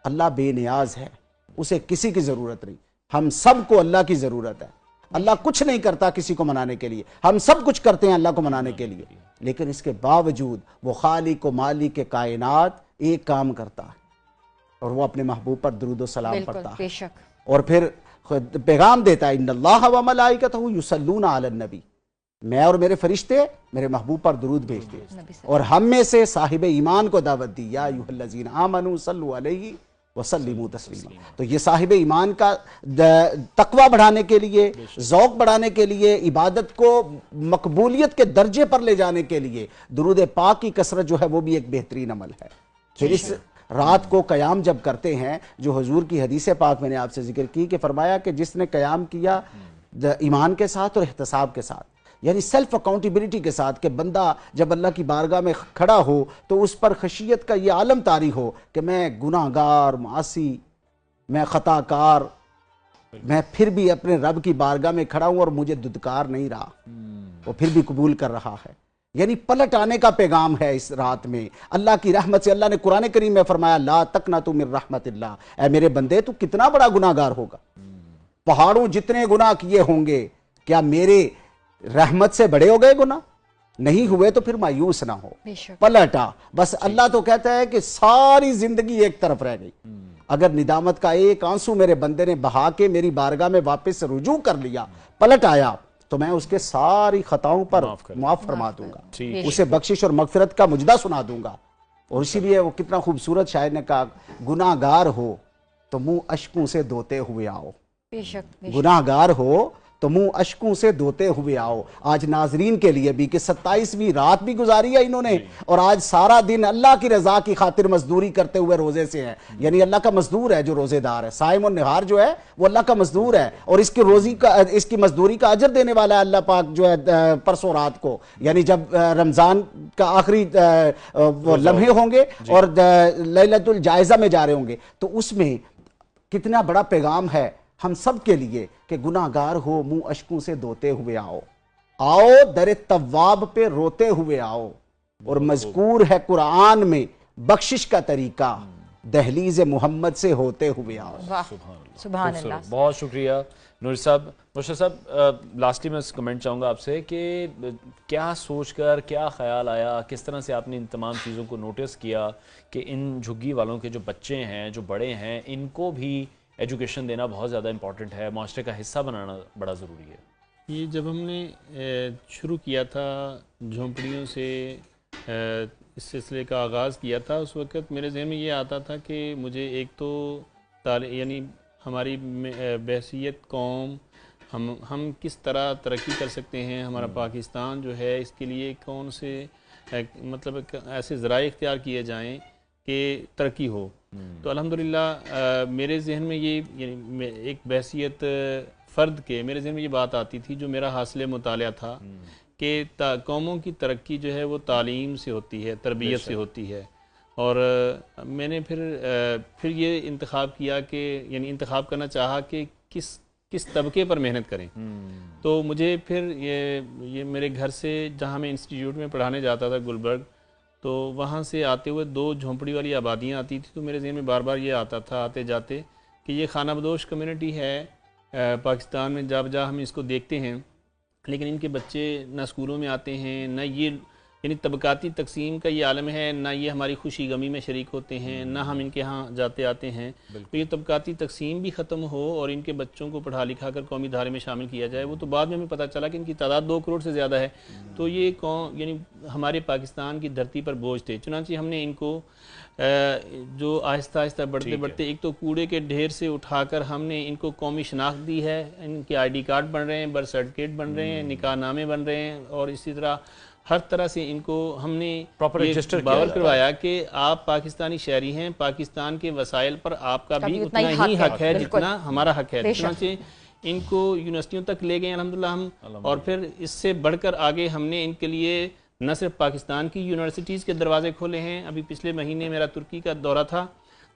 अल्लाह बेनियाज है, उसे किसी की जरूरत नहीं। हम सबको अल्लाह की जरूरत है। अल्लाह कुछ नहीं करता किसी को मनाने के लिए, हम सब कुछ करते हैं अल्लाह को मनाने के लिए, लेकिन इसके बावजूद वो खालिक व मालिक के कायनात एक काम करता है और वो अपने महबूब पर दुरूद व सलाम पढ़ता है और फिर पैगाम देता है, इन्नल्लाह व मलाइकतहु युसल्लूना अलन नबी, मैं और मेरे फरिश्ते मेरे महबूब पर दुरूद भेजते हैं। और हम में से साहिब ईमान को दावत दी, या अय्युहल्लज़ीना आमनू सल्लु अलैहि वसल्लिमू तस्लीमा। तो ये साहिब ईमान का तकवा बढ़ाने के लिए, ज़ौक़ बढ़ाने के लिए, इबादत को मकबूलियत के दर्जे पर ले जाने के लिए दुरूद पाक की कसरत जो है वो भी एक बेहतरीन अमल है। फिर इस रात को कयाम जब करते हैं, जो हुजूर की हदीस पाक मैंने आपसे जिक्र की कि फरमाया कि जिसने कयाम किया ईमान के साथ और एहतसाब के साथ, यानी सेल्फ अकाउंटेबिलिटी के साथ, कि बंदा जब अल्लाह की बारगाह में खड़ा हो तो उस पर खशियत का ये आलम तारी हो कि मैं गुनाहगार, मासी, मैं खताकार, मैं फिर भी अपने रब की बारगाह में खड़ा हूं और मुझे दुदकार नहीं रहा, वो फिर भी कबूल कर रहा है। यानी पलट आने का पैगाम है इस रात में अल्लाह की रहमत से। अल्लाह ने कुरान करीम में फरमाया, ला तकनतु मिन रहमतिल्लाह, ऐ मेरे बंदे तू कितना बड़ा गुनाहगार होगा, पहाड़ों जितने गुनाह किए होंगे, क्या मेरे रहमत से बड़े हो गए गुनाह? नहीं हुए तो फिर मायूस ना हो, पलटा। बस अल्लाह तो कहता है कि सारी जिंदगी एक तरफ रह गई, अगर निदामत का एक आंसू मेरे बंदे ने बहा के मेरी बारगाह में वापस रुजू कर लिया, पलट आया, तो मैं उसके सारी खताओं पर माफ फरमा दूंगा, उसे बख्शिश और मगफिरत का मुजदा सुना दूंगा। और इसीलिए वो कितना खूबसूरत शायर ने कहा, गुनाहगार हो तो मुंह अश्कों से धोते हुए आओ, गुनाहगार हो तो मुंह अश्कों से धोते हुए आओ। आज नाजरीन के लिए भी कि 27वीं रात भी गुजारी है इन्होंने, और आज सारा दिन अल्लाह की रजा की खातिर मजदूरी करते हुए रोजे से है। यानी अल्लाह का मजदूर है जो रोजेदार है, साइम और निहार जो है वो अल्लाह का मजदूर है, और इसकी रोजी का, इसकी मजदूरी का अजर देने वाला है अल्लाह पाक जो है परसों रात को, यानी जब रमजान का आखिरी लम्हे होंगे और लैलतुल जायजा में जा रहे होंगे, तो उसमें कितना बड़ा पैगाम है हम सब के लिए कि गुनाहगार हो मुंह अश्कों से धोते हुए आओ, आओ दरे तव्वाब पे रोते हुए आओ। और मजकूर है कुरान में बख्शिश का तरीका, दहलीज मोहम्मद से होते हुए आओ। सुभान अल्लाह। बहुत शुक्रिया नूर साहब। मुर्शद साहब, लास्टली मैं कमेंट चाहूँगा आपसे कि क्या सोचकर, क्या ख्याल आया, किस तरह से आपने इन तमाम चीज़ों को नोटिस किया कि इन झुग्गी वालों के जो बच्चे हैं, जो बड़े हैं, इनको भी एजुकेशन देना बहुत ज़्यादा इंपॉर्टेंट है, माशरे का हिस्सा बनाना बड़ा ज़रूरी है। ये जब हमने शुरू किया था झोंपड़ियों से इस सिलसिले का आगाज़ किया था, उस वक़्त मेरे जहन में ये आता था कि मुझे एक तो यानी हमारी बहसीत कौम, हम किस तरह तरक्की कर सकते हैं, हमारा पाकिस्तान जो है इसके लिए कौन से मतलब ऐसे ज़राए इख्तियार किए जाएँ कि तरक्की हो। तो अल्हम्दुलिल्लाह मेरे जहन में ये यानी एक बहसीत फ़र्द के मेरे जहन में ये बात आती थी, जो मेरा हासिल मुतालिया था कि कौमों की तरक्की जो है वो तालीम से होती है, तरबियत से होती है। और मैंने फिर ये इंतखाब किया कि यानी इंतखाब करना चाहा कि किस तबके पर मेहनत करें। तो मुझे फिर ये मेरे घर से, जहाँ मैं इंस्टीट्यूट में पढ़ाने जाता था गुलबर्ग, तो वहाँ से आते हुए 2 झोंपड़ी वाली आबादियाँ आती थी। तो मेरे ज़हन में बार बार ये आता था आते जाते कि ये खाना बदोश कम्युनिटी है पाकिस्तान में, जब हम इसको देखते हैं, लेकिन इनके बच्चे ना स्कूलों में आते हैं, ना ये यानी तबकाती तकसीम का ये आलम है, ना ये हमारी खुशी गमी में शरीक होते हैं, ना हम इनके यहाँ जाते आते हैं। तो ये तबकाती तकसीम भी ख़त्म हो और इनके बच्चों को पढ़ा लिखा कर कौमी धारे में शामिल किया जाए। वो तो बाद में हमें पता चला कि इनकी तादाद 2 करोड़ से ज़्यादा है। तो ये यानी हमारे पाकिस्तान की धरती पर बोझ थे। चुनांचे हमने इनको जो आहिस्ता आहिस्ता बढ़ते बढ़ते एक तो कूड़े के ढेर से उठाकर हमने इनको कौमी शनाख्त दी है, इनके ID कार्ड बन रहे हैं, बर्थ सर्टिफिकेट बन रहे हैं, निकाह नामे बन रहे हैं, और इसी तरह हर तरह से इनको हमने Proper ये register किया बावर जाता है। करवाया कि आप पाकिस्तानी शहरी हैं, पाकिस्तान के वसाइल पर आपका का भी भी उतना ही हक है बिल्कुल। जितना हमारा हक है। बेशक। से इनको यूनिवर्सिटियों तक ले गए अल्हम्दुलिल्लाह हम, और फिर इससे बढ़कर आगे हमने इनके लिए न सिर्फ पाकिस्तान की यूनिवर्सिटीज़ के दरवाजे खोले हैं। अभी पिछले महीने मेरा तुर्की का दौरा था,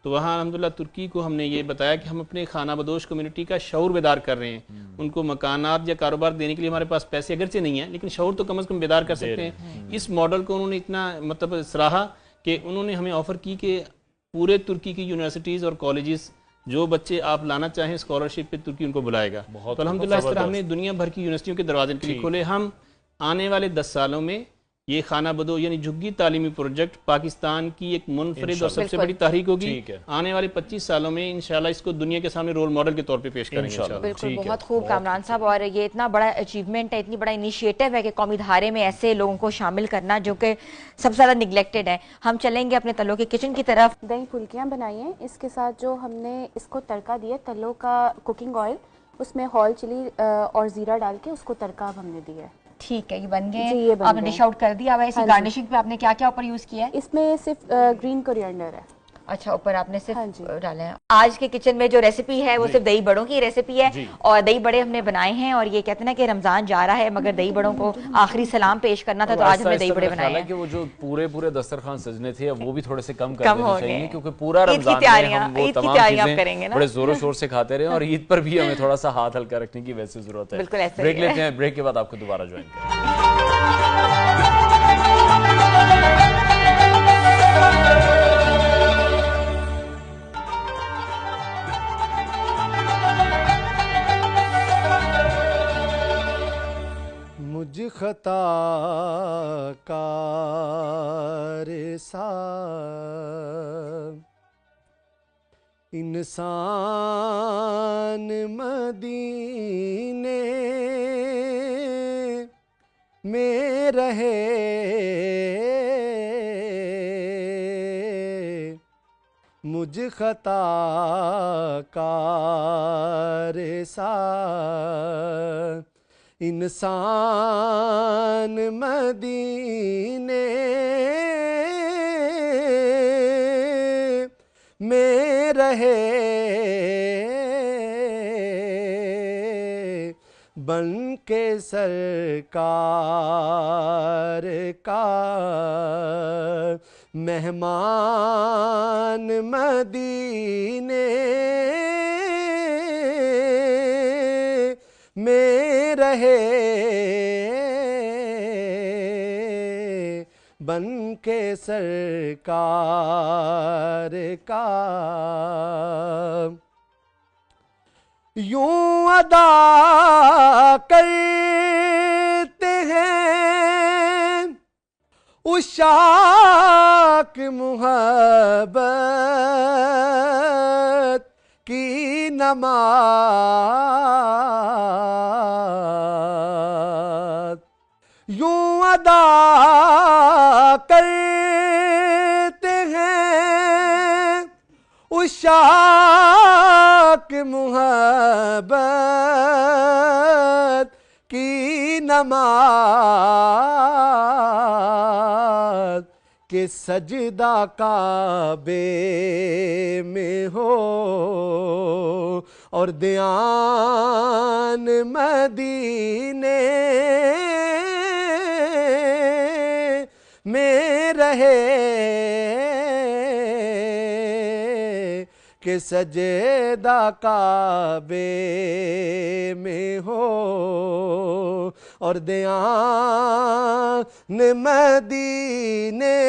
तो वहाँ अल्हम्दुलिल्लाह तुर्की को हमने ये बताया कि हम अपने खाना बदोश कम्युनिटी का शऊर बेदार कर रहे हैं। उनको मकानात या कारोबार देने के लिए हमारे पास पैसे अगरचे नहीं है, लेकिन शऊर तो कम से कम बेदार कर सकते हैं। इस मॉडल को उन्होंने इतना मतलब सराहा कि उन्होंने हमें ऑफ़र की कि पूरे तुर्की की यूनिवर्सिटीज़ और कॉलेजेस जो बच्चे आप लाना चाहें स्कॉलरशिप पे तुर्की उनको बुलाएगा। तो अल्हम्दुलिल्लाह इस तरह हमने दुनिया भर की यूनिवर्सिटियों के दरवाजे इनके लिए खोले। हम आने वाले 10 सालों में ये खाना बदो यानी झुग्गी तालीमी प्रोजेक्ट पाकिस्तान की एक मुनफरिद और सबसे बड़ी तहरीक होगी। ठीक है। आने वाले 25 सालों में इंशाल्लाह इसको दुनिया के सामने रोल मॉडल के तौर पे पेश करेंगे इंशाल्लाह। बिल्कुल, ठीक है, बहुत खूब कामरान साहब। और ये इतना बड़ा अचीवमेंट है, इतनी बड़ा इनिशिएटिव है कि कौमी धारे में ऐसे लोगों को शामिल करना जो कि सबसे ज़्यादा निगलेक्टेड है। हम चलेंगे अपने तलों के किचन की तरफ। दही फुल्कियाँ बनाई हैं, इसके साथ जो हमने इसको तड़का दिया तलों का कुकिंग ऑयल, उसमें हॉल चिली और ज़ीरा डाल के उसको तड़का अब हमने दिया है। ठीक है, ये बन गए, जी, ये बन आपने गए। डिश आउट कर दिया हुआ है। इसी हाँ जी। गार्निशिंग पे आपने क्या क्या ऊपर यूज किया है? इसमें सिर्फ ग्रीन कोरिएंडर है। अच्छा, ऊपर आपने सिर्फ हाँ जी। डाले हैं। आज के किचन में जो रेसिपी है वो सिर्फ दही बड़ों की रेसिपी है, और दही बड़े हमने बनाए हैं। और ये कहते हैं ना कि रमजान जा रहा है मगर दही बड़ों को आखिरी सलाम पेश करना था, तो आज हमने दही बड़े बनाए हैं। कि वो जो पूरे पूरे दस्तरखान सजने थे वो भी थोड़े से कम कर कम देने हो चाहिए, गए। क्योंकि पूरा ईद की रमजान में तैयारियां- हम वो ईद की तमाम तैयारियां चीजें करेंगे ना। बड़े जोरों शोर से खाते रहे, और ईद पर भी हमें थोड़ा सा हाथ हल्का रखने की वैसे जरूरत है। बिल्कुल ऐसा ही ब्रेक है। लेते हैं, ब्रेक के बाद आपको दोबारा ज्वाइन करें। मुझ खता कार सा इंसान मदीने में रहे, मुझ खता कार सा इंसान मदीने में रहे, बन के सरकार का मेहमान मदीने में रहे, बन के सरकार का यूं अदा करते हैं उशाक मुहब्बत की नमाज, यूं अदा करते हैं उशाक मुहब्बत की नमाज, के सजदा काबे में हो और ध्यान मदीने में रहे, के सजदा काबे में हो और ध्यान मदीने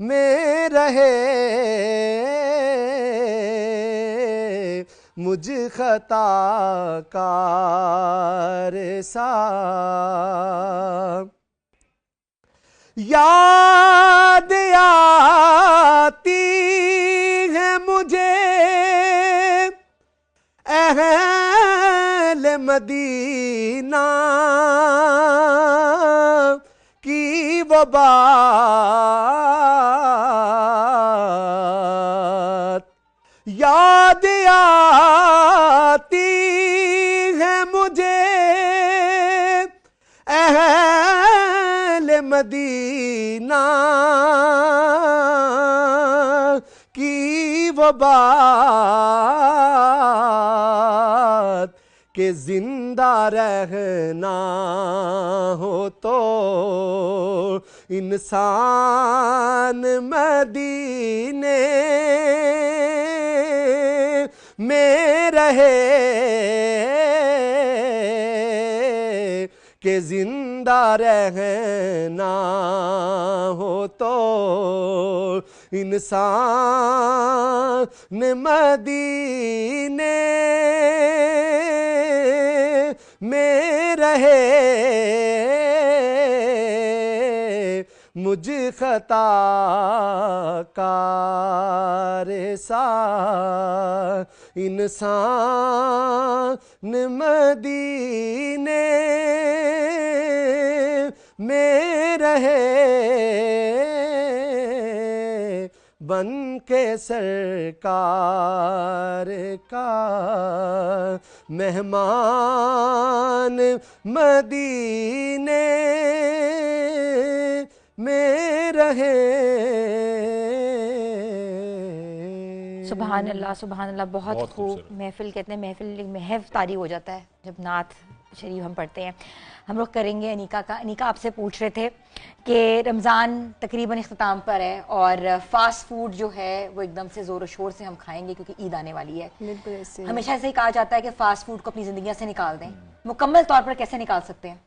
में रहे, मुझ खता कार सा याद आती है मुझे अहले मदीना की वो बात, याद आती है मुझे अहले मदीना की वो बात कि जिंदा रहना हो तो इंसान मदीने में रहे, कि जिंदा रहना हो तो इंसान मदीने में रहे। मुझ खताकार सा इंसान मदीने में रहे, बन के सरकार का मेहमान मदीने में रहे। सुभान अल्लाह, सुभान अल्लाह। बहुत बहुत खूब। खूबसूरत। महफिल कहते हैं, महफिल महव तारी हो जाता है जब नात शरीफ हम पढ़ते हैं। हम लोग करेंगे अनीका का। अनीका, आपसे पूछ रहे थे कि रमज़ान तकरीबन इख्तिताम पर है और फास्ट फूड जो है वो एकदम से ज़ोर शोर से हम खाएंगे क्योंकि ईद आने वाली है। बिल्कुल ऐसे ही। हमेशा ऐसे ही कहा जाता है कि फास्ट फूड को अपनी ज़िंदगी से निकाल दें। मुकम्मल तौर पर कैसे निकाल सकते हैं?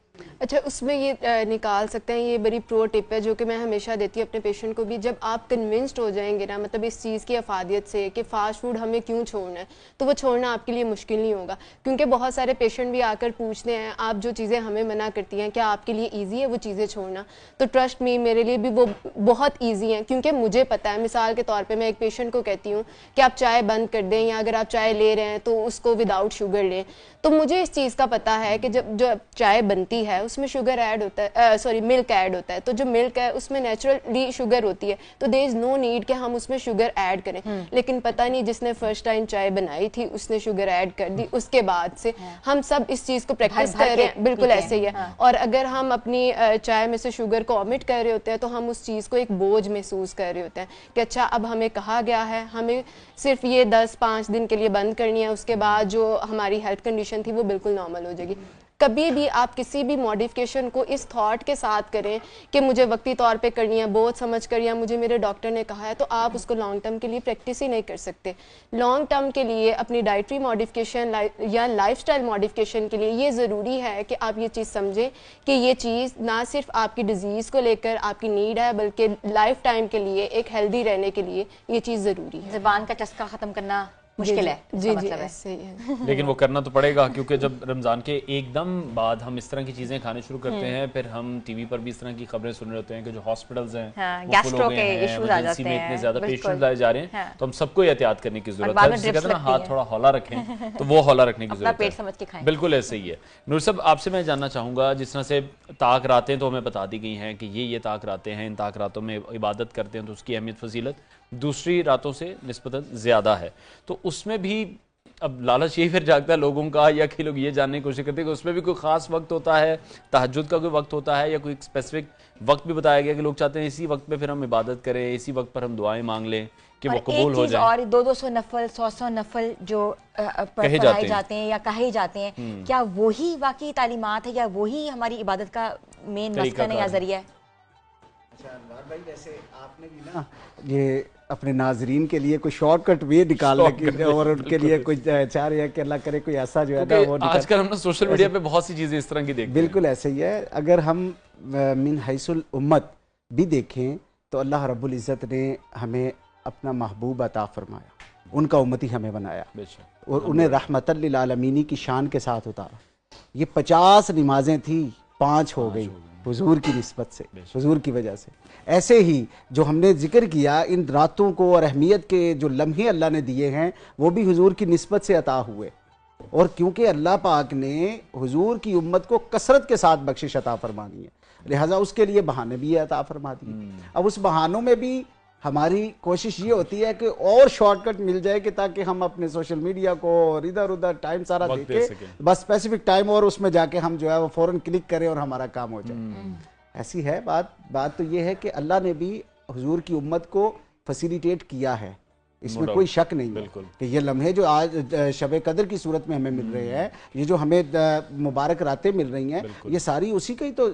अच्छा, उसमें ये निकाल सकते हैं, ये बड़ी प्रो टिप है जो कि मैं हमेशा देती हूँ अपने पेशेंट को भी। जब आप कन्विंस्ड हो जाएंगे ना, मतलब इस चीज़ की अफादियत से कि फ़ास्ट फूड हमें क्यों छोड़ना है, तो वो छोड़ना आपके लिए मुश्किल नहीं होगा। क्योंकि बहुत सारे पेशेंट भी आकर पूछते हैं, आप जो चीज़ें हमें मना करती हैं क्या आपके लिए ईजी है वो चीज़ें छोड़ना? तो ट्रस्ट मी, मेरे लिए भी वो बहुत ईजी है, क्योंकि मुझे पता है। मिसाल के तौर पर मैं एक पेशेंट को कहती हूँ कि आप चाय बंद कर दें, या अगर आप चाय ले रहे हैं तो उसको विदाउट शुगर लें। तो मुझे इस चीज़ का पता है कि जब चाय बनती है उसमें शुगर ऐड होता है, सॉरी मिल्क ऐड होता है। तो जो मिल्क है उसमें नेचुरली शुगर होती है, तो देयर इज नो नीड कि हम उसमें शुगर ऐड करें। लेकिन पता नहीं जिसने फर्स्ट टाइम चाय बनाई थी उसने शुगर ऐड कर दी, उसके बाद से हम सब इस चीज़ को प्रैक्टिस कर रहे हैं। बिल्कुल ऐसे ही है। और अगर हम अपनी चाय में से शुगर को ऑमिट कर रहे होते हैं तो हम उस चीज़ को एक बोझ महसूस कर रहे होते हैं कि अच्छा अब हमें कहा गया है हमें सिर्फ ये 10-5 दिन के लिए बंद करनी है, उसके बाद जो हमारी हेल्थ कंडीशन थी वो बिल्कुल नॉर्मल हो जाएगी। कभी भी आप किसी भी मॉडिफिकेशन को इस थॉट के साथ करें कि मुझे वक्ती तौर पे करनी है, बहुत समझ कर, या मुझे मेरे डॉक्टर ने कहा है, तो आप उसको लॉन्ग टर्म के लिए प्रैक्टिस ही नहीं कर सकते। लॉन्ग टर्म के लिए अपनी डाइटरी मॉडिफिकेशन या लाइफस्टाइल मॉडिफिकेशन के लिए ये ज़रूरी है कि आप ये चीज़ समझें कि ये चीज़ ना सिर्फ आपकी डिजीज़ को लेकर आपकी नीड है, बल्कि लाइफ टाइम के लिए एक हेल्दी रहने के लिए ये चीज़ ज़रूरी है। ज़बान का चस्का ख़त्म करना मुश्किल है। जी जी, मतलब ऐसे ही है। लेकिन वो करना तो पड़ेगा, क्योंकि जब रमज़ान के एकदम बाद हम इस तरह की चीज़ें खाने शुरू करते हैं, फिर हम टीवी पर भी इस तरह की खबरें सुन रहे होते हैं कि जो हॉस्पिटल्स हैं हाँ, वो गैस्ट्रो फुल हो गए के हैं, issues आ इमरजेंसी जाते में हैं, इतने ज़्यादा बिल्कुल। पेशेंट्स लाए जा रहे हैं। हाँ। तो हम सबको एहतियात करने की ज़रूरत बाद है। में जिसे drips कहते हैं ना, लगती हाथ हैं। थोड़ा हौला रखें, तो वो हौला रखने की अपना ज़रूरत पेट है। समझ के खाएं। बिल्कुल ऐसे ही है। नूर साहब, आपसे मैं जानना चाहूँगा, जिस तरह से ताक रातें तो हमें बता दी गई हैं कि ये ताक रातें हैं, इन ताक रातों में इबादत करते हैं तो उसकी अहमियत फजीलत दूसरी रातों से निस्बतन ज़्यादा है। तो उसमें भी अब लालच यही फिर जागता है लोगों का, या कि लोग ये जानने की कोशिश करते हैं कि उसमें भी कोई ख़ास वक्त होता है, तहज्जुद का कोई वक्त होता है, या कोई स्पेसिफिक वक्त भी बताया गया कि लोग चाहते हैं इसी वक्त पे फिर हम इबादत करें, इसी वक्त पर हम दुआएं मांग लें कि वो कबूल हो जाए। और 200-200 नफल, 100-100 नफल जो कहे पढ़ाए जाते हैं या कहे जाते हैं, क्या वही वाकई तालीमात है या वही हमारी इबादत का मेन मस्कन है या जरिया है? अच्छा अनवार भाई, वैसे आपने भी ना ये अपने नाजरीन के लिए कोई शॉर्टकट वे निकालने की और उनके लिए कुछ चाह रहे हैं कि अल्लाह करे कोई ऐसा जो है ना वो आजकल हम ना सोशल मीडिया पे बहुत सी चीजें इस तरह की देखते हैं। बिल्कुल ऐसे ही है। अगर हम मिन हैसुल उम्मत भी देखें तो अल्लाह रब्बुल इज़्ज़त ने हमें अपना महबूब अता फरमाया, उनका उम्मती हमें बनाया और उन्हें रहमतल लिल आलमीनी की शान के साथ उतारा। ये 50 नमाजें थी, 5 हो गई हुजूर की निस्बत से, हुजूर की वजह से। ऐसे ही जो हमने जिक्र किया इन रातों को और अहमियत के जो लम्हे अल्लाह ने दिए हैं वो भी हुजूर की निस्बत से अता हुए, और क्योंकि अल्लाह पाक ने हुजूर की उम्मत को कसरत के साथ बख्शिश अता फरमानी है, लिहाजा उसके लिए बहाने भी अता फरमा दिए। अब उस बहानों में भी हमारी कोशिश ये होती है कि और शॉर्टकट मिल जाए कि ताकि हम अपने सोशल मीडिया को और इधर उधर टाइम सारा देके बस स्पेसिफिक टाइम और उसमें जाके हम जो है वो फौरन क्लिक करें और हमारा काम हो जाए। ऐसी है बात तो ये है कि अल्लाह ने भी हुजूर की उम्मत को फैसिलिटेट किया है, इसमें कोई शक नहीं है कि ये लम्हे जो आज शब कदर की सूरत में हमें मिल रहे हैं, ये जो हमें मुबारक रातें मिल रही हैं, ये सारी उसी का ही तो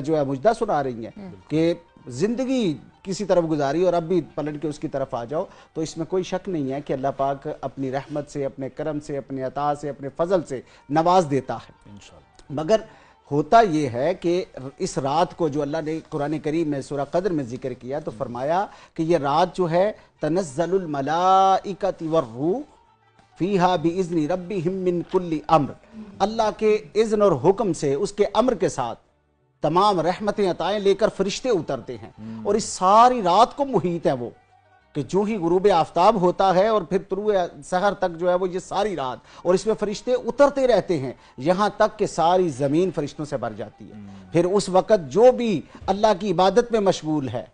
जो है मुजदा सुना रही हैं कि जिंदगी किसी तरफ गुजारी और अब भी पलट के उसकी तरफ आ जाओ। तो इसमें कोई शक नहीं है कि अल्लाह पाक अपनी रहमत से, अपने करम से, अपने अता से, अपने फजल से नवाज देता है इंशाअल्लाह। मगर होता ये है कि इस रात को जो अल्लाह ने कुरान करीम में सूरह कद्र में जिक्र किया तो फरमाया कि ये रात जो है तनज़्ज़लुल मलाइकतु वर्रूह फीहा बिइज़्नि रब्बिहिम मिन कुल्ली अम्र, अल्लाह के इज़्न और हुक्म से, उसके अम्र के साथ तमाम रहमतें अताएं लेकर फरिश्ते उतरते हैं। और इस सारी रात को मुहीत है वो कि जो ही गुरूब आफ्ताब होता है और फिर तुलुए सहर तक जो है वो ये सारी रात, और इसमें फरिश्ते उतरते रहते हैं यहाँ तक कि सारी ज़मीन फरिश्तों से भर जाती है। फिर उस वक़्त जो भी अल्लाह की इबादत में मशगूल है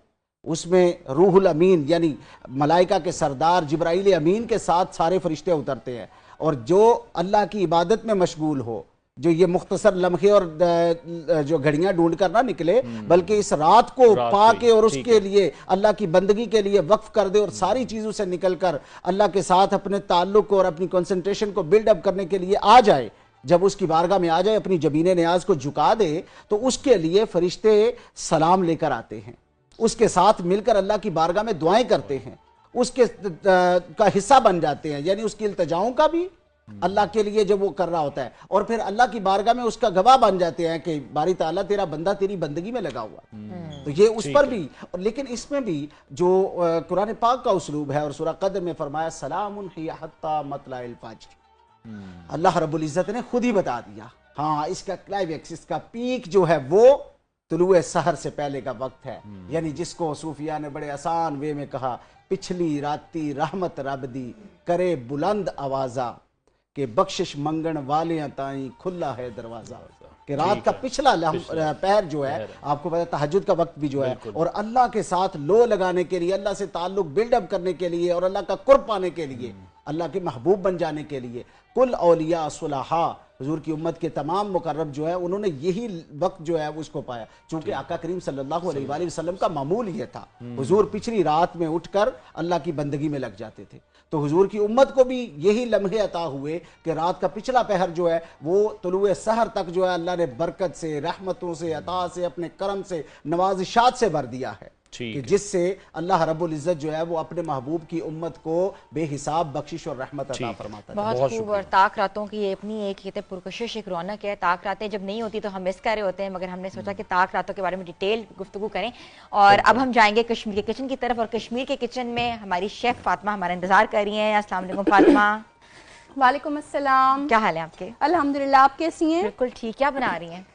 उसमें रूहुल अमीन यानी मलाइका के सरदार जिब्राइल अमीन के साथ सारे फरिश्ते उतरते हैं, और जो अल्लाह की इबादत में मशगूल हो, जो ये मुख्तसर लम्हे और जो घड़ियां ढूंढ कर ना निकले, बल्कि इस रात को पाके और उसके लिए अल्लाह की बंदगी के लिए वक्फ कर दे और सारी चीजों से निकलकर अल्लाह के साथ अपने ताल्लुक और अपनी कंसंट्रेशन को बिल्डअप करने के लिए आ जाए, जब उसकी बारगाह में आ जाए, अपनी जबीने न्याज को झुका दे, तो उसके लिए फरिश्ते सलाम लेकर आते हैं, उसके साथ मिलकर अल्लाह की बारगाह में दुआएं करते हैं, उसके का हिस्सा बन जाते हैं, यानी उसकी इल्तिजाओं का भी अल्लाह के लिए जब वो कर रहा होता है, और फिर अल्लाह की बारगाह में उसका गवाह बन जाते हैं कि बारी ताला तेरा बंदा तेरी बंदगी में लगा हुआ। तो ये उस पर भी, लेकिन इसमें भी जो कुरान पाक का उसलूब है, और सूरह कद्र में फरमाया सलामुन हिया हत्ता मतलाइल फज्र, अल्लाह रब्बुल इज्जत ने खुद ही बता दिया। हाँ, इसका क्लाइमेक्स, इसका पीक जो है वो तुलुए सहर से पहले का वक्त है, यानी जिसको सूफिया ने बड़े आसान वे में कहा, पिछली राती रहमत रब दी करे बुलंद आवाजा के बख्शिश मंगण वाले ताई खुला है दरवाजा, कि रात का पिछला पैर जो है, आपको पता है तहज्जुद का वक्त भी जो है, और अल्लाह के साथ लो लगाने के लिए, अल्लाह से ताल्लुक बिल्डअप करने के लिए, और अल्लाह का कुर्ब पाने के लिए, अल्लाह के महबूब बन जाने के लिए, कुल औलिया सुलहा हुजूर की उम्मत के तमाम मुकर्रब जो है उन्होंने यही वक्त जो है उसको पाया। चूंकि आका करीम सल्लल्लाहु अलैहि वसल्लम का मामूल ये था, हुजूर पिछली रात में उठकर अल्लाह की बंदगी में लग जाते थे। तो हुजूर की उम्मत को भी यही लम्हे अता हुए कि रात का पिछला पहर जो है वो तुलुए सहर तक जो है अल्लाह ने बरकत से, रहमतों से, अता से, अपने करम से, नवाजिशात से भर दिया है, कि जिससे अल्लाह रब्बुल इज्जत जो है वो अपने महबूब की उम्मत को बेहिसाब बख्शिश और रहमत अता फरमाता है। बहुत खूब। और ताक रातों की अपनी एक कहते पुरकशिश, एक रौनक है। ताक रातें जब नहीं होती तो हम मिस कर रहे होते हैं, मगर हमने सोचा कि ताक रातों के बारे में डिटेल गुफ्तगू करें। और अब हम जाएंगे कश्मीर के किचन की तरफ, और कश्मीर के किचन में हमारी शेफ फातिमा हमारा इंतजार कर रही हैं। अस्सलाम वालेकुम फातिमा। वालेकुम अस्सलाम। क्या हाल है आपके? अल्हम्दुलिल्लाह, आप कैसी हैं? बिल्कुल ठीक। क्या बना रही हैं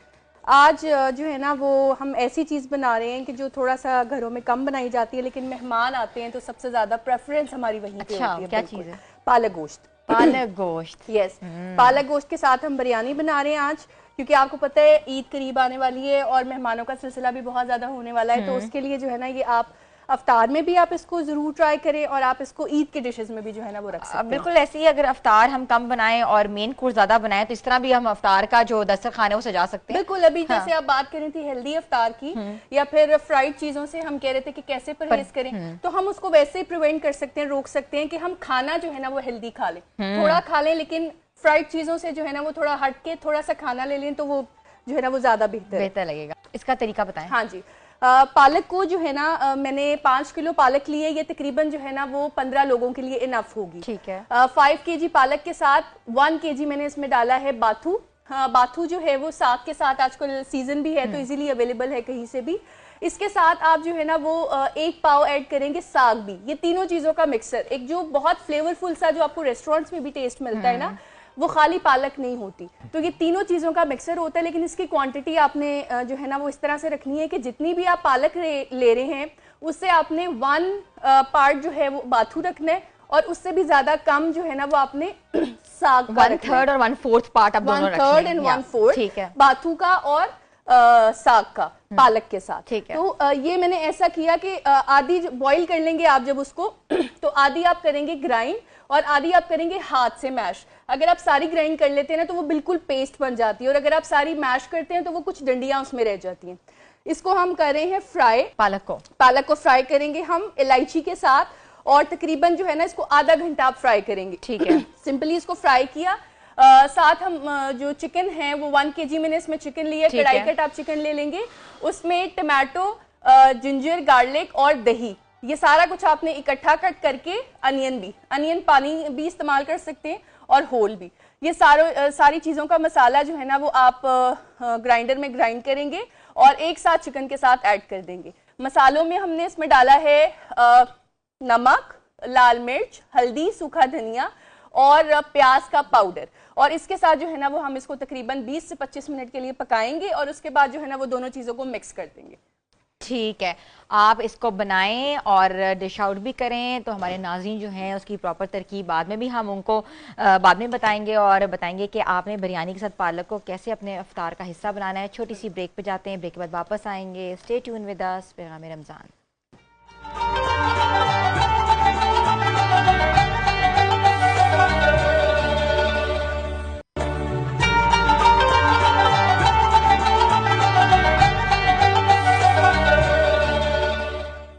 आज? जो है ना वो हम ऐसी चीज़ बना रहे हैं कि जो थोड़ा सा घरों में कम बनाई जाती है, लेकिन मेहमान आते हैं तो सबसे ज़्यादा प्रेफरेंस हमारी वहीं पे होती है। क्या चीज़ है? पालक गोश्त। पालक गोश्त, यस। पालक गोश्त के साथ हम बिरयानी बना रहे हैं आज, क्योंकि आपको पता है ईद करीब आने वाली है और मेहमानों का सिलसिला भी बहुत ज़्यादा होने वाला है। तो उसके लिए जो है ना ये आप अफ्तार में भी आप इसको जरूर ट्राई करें, और आप इसको ईद के डिशेस में भी जो है ना वो रख सकते हैं। बिल्कुल ऐसे ही अगर अफ्तार हम कम बनाएं और मेन कोर्स ज्यादा बनाएं तो इस तरह भी हम अफ्तार का जो दस्तरखान है वो सजा सकते हैं। बिल्कुल। अभी जैसे आप बात कर रही थी हेल्दी अफ्तार की, या फिर फ्राइड चीजों से हम कह रहे थे कि कैसे परहेज करें, तो हम उसको वैसे ही प्रिवेंट कर सकते हैं, रोक सकते हैं कि हम खाना जो है ना वो हेल्दी खा लें, थोड़ा खा लें, लेकिन फ्राइड चीजों से जो है ना वो थोड़ा हट के थोड़ा सा खाना ले लें तो वो जो है ना वो ज्यादा बेहतर लगेगा। इसका तरीका बताएं। हाँ जी। पालक को जो है ना मैंने 5 किलो पालक लिए, ये तकरीबन जो है ना वो 15 लोगों के लिए इनफ होगी। ठीक है। 5 kg पालक के साथ 1 kg मैंने इसमें डाला है बाथू। हाँ, बाथू जो है वो साग के साथ आजकल सीजन भी है तो इजीली अवेलेबल है कहीं से भी। इसके साथ आप जो है ना वो 1 पाव ऐड करेंगे साग भी। ये तीनों चीजों का मिक्सर, एक जो बहुत फ्लेवरफुल सा जो आपको रेस्टोरेंट्स में भी टेस्ट मिलता है ना, वो खाली पालक नहीं होती। तो ये तीनों चीज़ों का मिक्सर होता है, लेकिन इसकी क्वांटिटी आपने जो है ना वो इस तरह से रखनी है कि जितनी भी आप पालक ले रहे हैं उससे आपने 1 पार्ट जो है वो बाथू रखना है, और उससे भी ज्यादा कम जो है ना वो आपने साग का 1/3 और 1/4 पार्ट आप दोनों रखना है। 1/3 एंड 1/4 ठीक है, बाथू का और साग का पालक के साथ। ठीक है। तो ये मैंने ऐसा किया कि आधी बॉईल कर लेंगे आप जब उसको तो आधी आप करेंगे ग्राइंड और आधी आप करेंगे हाथ से मैश। अगर आप सारी ग्राइंड कर लेते हैं ना तो वो बिल्कुल पेस्ट बन जाती है, और अगर आप सारी मैश करते हैं तो वो कुछ डंडियां उसमें रह जाती हैं। इसको हम कर रहे हैं फ्राई। पालक को फ्राई करेंगे हम इलायची के साथ, और तकरीबन जो है ना इसको आधा घंटा आप फ्राई करेंगे। ठीक है। सिंपली इसको फ्राई किया। साथ हम जो चिकन है वो 1 kg मैंने इसमें चिकन लिया, कढ़ाई कट आप चिकन ले लेंगे, उसमें टमाटो, जिंजर, गार्लिक और दही, ये सारा कुछ आपने इकट्ठा कट करके, अनियन पानी भी इस्तेमाल कर सकते हैं और होल भी, ये सारी चीज़ों का मसाला जो है ना वो आप ग्राइंडर में ग्राइंड करेंगे और एक साथ चिकन के साथ ऐड कर देंगे। मसालों में हमने इसमें डाला है नमक, लाल मिर्च, हल्दी, सूखा धनिया और प्याज का पाउडर, और इसके साथ जो है ना वो हम इसको तकरीबन 20 से 25 मिनट के लिए पकाएंगे और उसके बाद जो है ना वो दोनों चीज़ों को मिक्स कर देंगे। ठीक है, आप इसको बनाएं और डिश आउट भी करें, तो हमारे नाज़रीन जो हैं उसकी प्रॉपर तरकीब बाद में भी हम उनको बाद में बताएंगे और बताएंगे कि आपने बिरयानी के साथ पालक को कैसे अपने इफ्तार का हिस्सा बनाना है। छोटी सी ब्रेक पे जाते हैं, ब्रेक के बाद वापस आएंगे। स्टे ट्यून विद अस, पैगाम रमज़ान।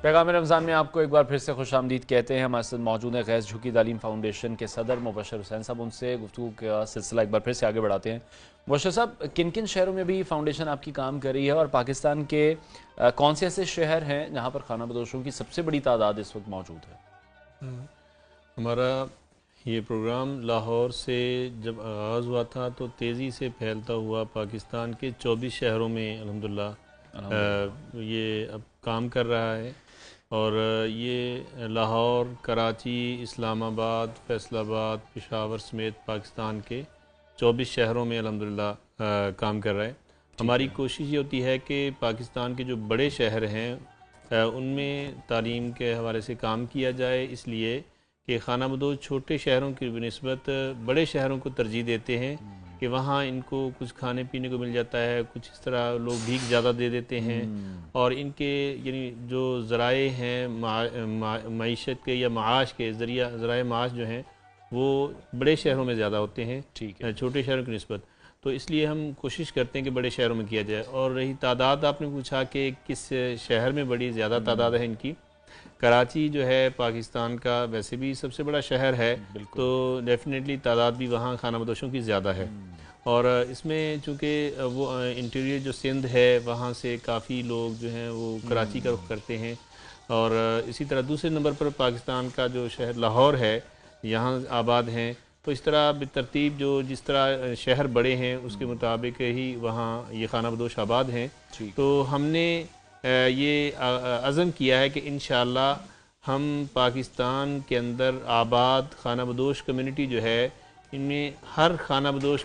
पैगाम रमज़ान में आपको एक बार फिर से खुशामदीद कहते हैं। हमारे साथ मौजूद है गैस झुकी तालीम फाउंडेशन के सदर मुबशर हुसैन साहब। उनसे गुफ्तगू का सिलसिला एक बार फिर से आगे बढ़ाते हैं। मुबशर साहब, किन किन शहरों में भी फाउंडेशन आपकी काम कर रही है और पाकिस्तान के कौन से ऐसे शहर हैं जहाँ पर खाना बदोशों की सबसे बड़ी तादाद इस वक्त मौजूद है? हमारा ये प्रोग्राम लाहौर से जब आगाज़ हुआ था तो तेज़ी से फैलता हुआ पाकिस्तान के 24 शहरों में अल्हम्दुलिल्लाह ये अब काम कर रहा है, और ये लाहौर, कराची, इस्लामाबाद, फैसलाबाद, पेशावर समेत पाकिस्तान के 24 शहरों में अल्हम्दुलिल्लाह काम कर रहा है। हमारी कोशिश ये होती है कि पाकिस्तान के जो बड़े शहर हैं उनमें तालीम के हवाले से काम किया जाए, इसलिए कि खाना बदोश छोटे शहरों की निस्बत बड़े शहरों को तरजीह देते हैं कि वहाँ इनको कुछ खाने पीने को मिल जाता है, कुछ इस तरह लोग भीख ज़्यादा दे देते हैं, और इनके यानी जो ज़राए हैं मईशत के या माश के ज़राए माश जो हैं वो बड़े शहरों में ज़्यादा होते हैं, ठीक है, छोटे शहरों की निस्बत। तो इसलिए हम कोशिश करते हैं कि बड़े शहरों में किया जाए। और रही तादाद, आपने पूछा कि किस शहर में बड़ी ज़्यादा तादाद है इनकी, कराची जो है पाकिस्तान का वैसे भी सबसे बड़ा शहर है, तो डेफिनेटली तादाद भी वहाँ खाना बदोशों की ज़्यादा है। और इसमें चूँकि वो इंटीरियर जो सिंध है वहाँ से काफ़ी लोग जो हैं वो कराची का रुख करते हैं, और इसी तरह दूसरे नंबर पर पाकिस्तान का जो शहर लाहौर है यहाँ आबाद हैं। तो इस तरह बेतरतीब जो जिस तरह शहर बड़े हैं उसके मुताबिक ही वहाँ ये खाना बदोश आबाद हैं। तो हमने ये अज़म किया है कि इंशाअल्लाह हम पाकिस्तान के अंदर आबाद खाना बदोश कम्युनिटी जो है इनमें हर खाना बदोश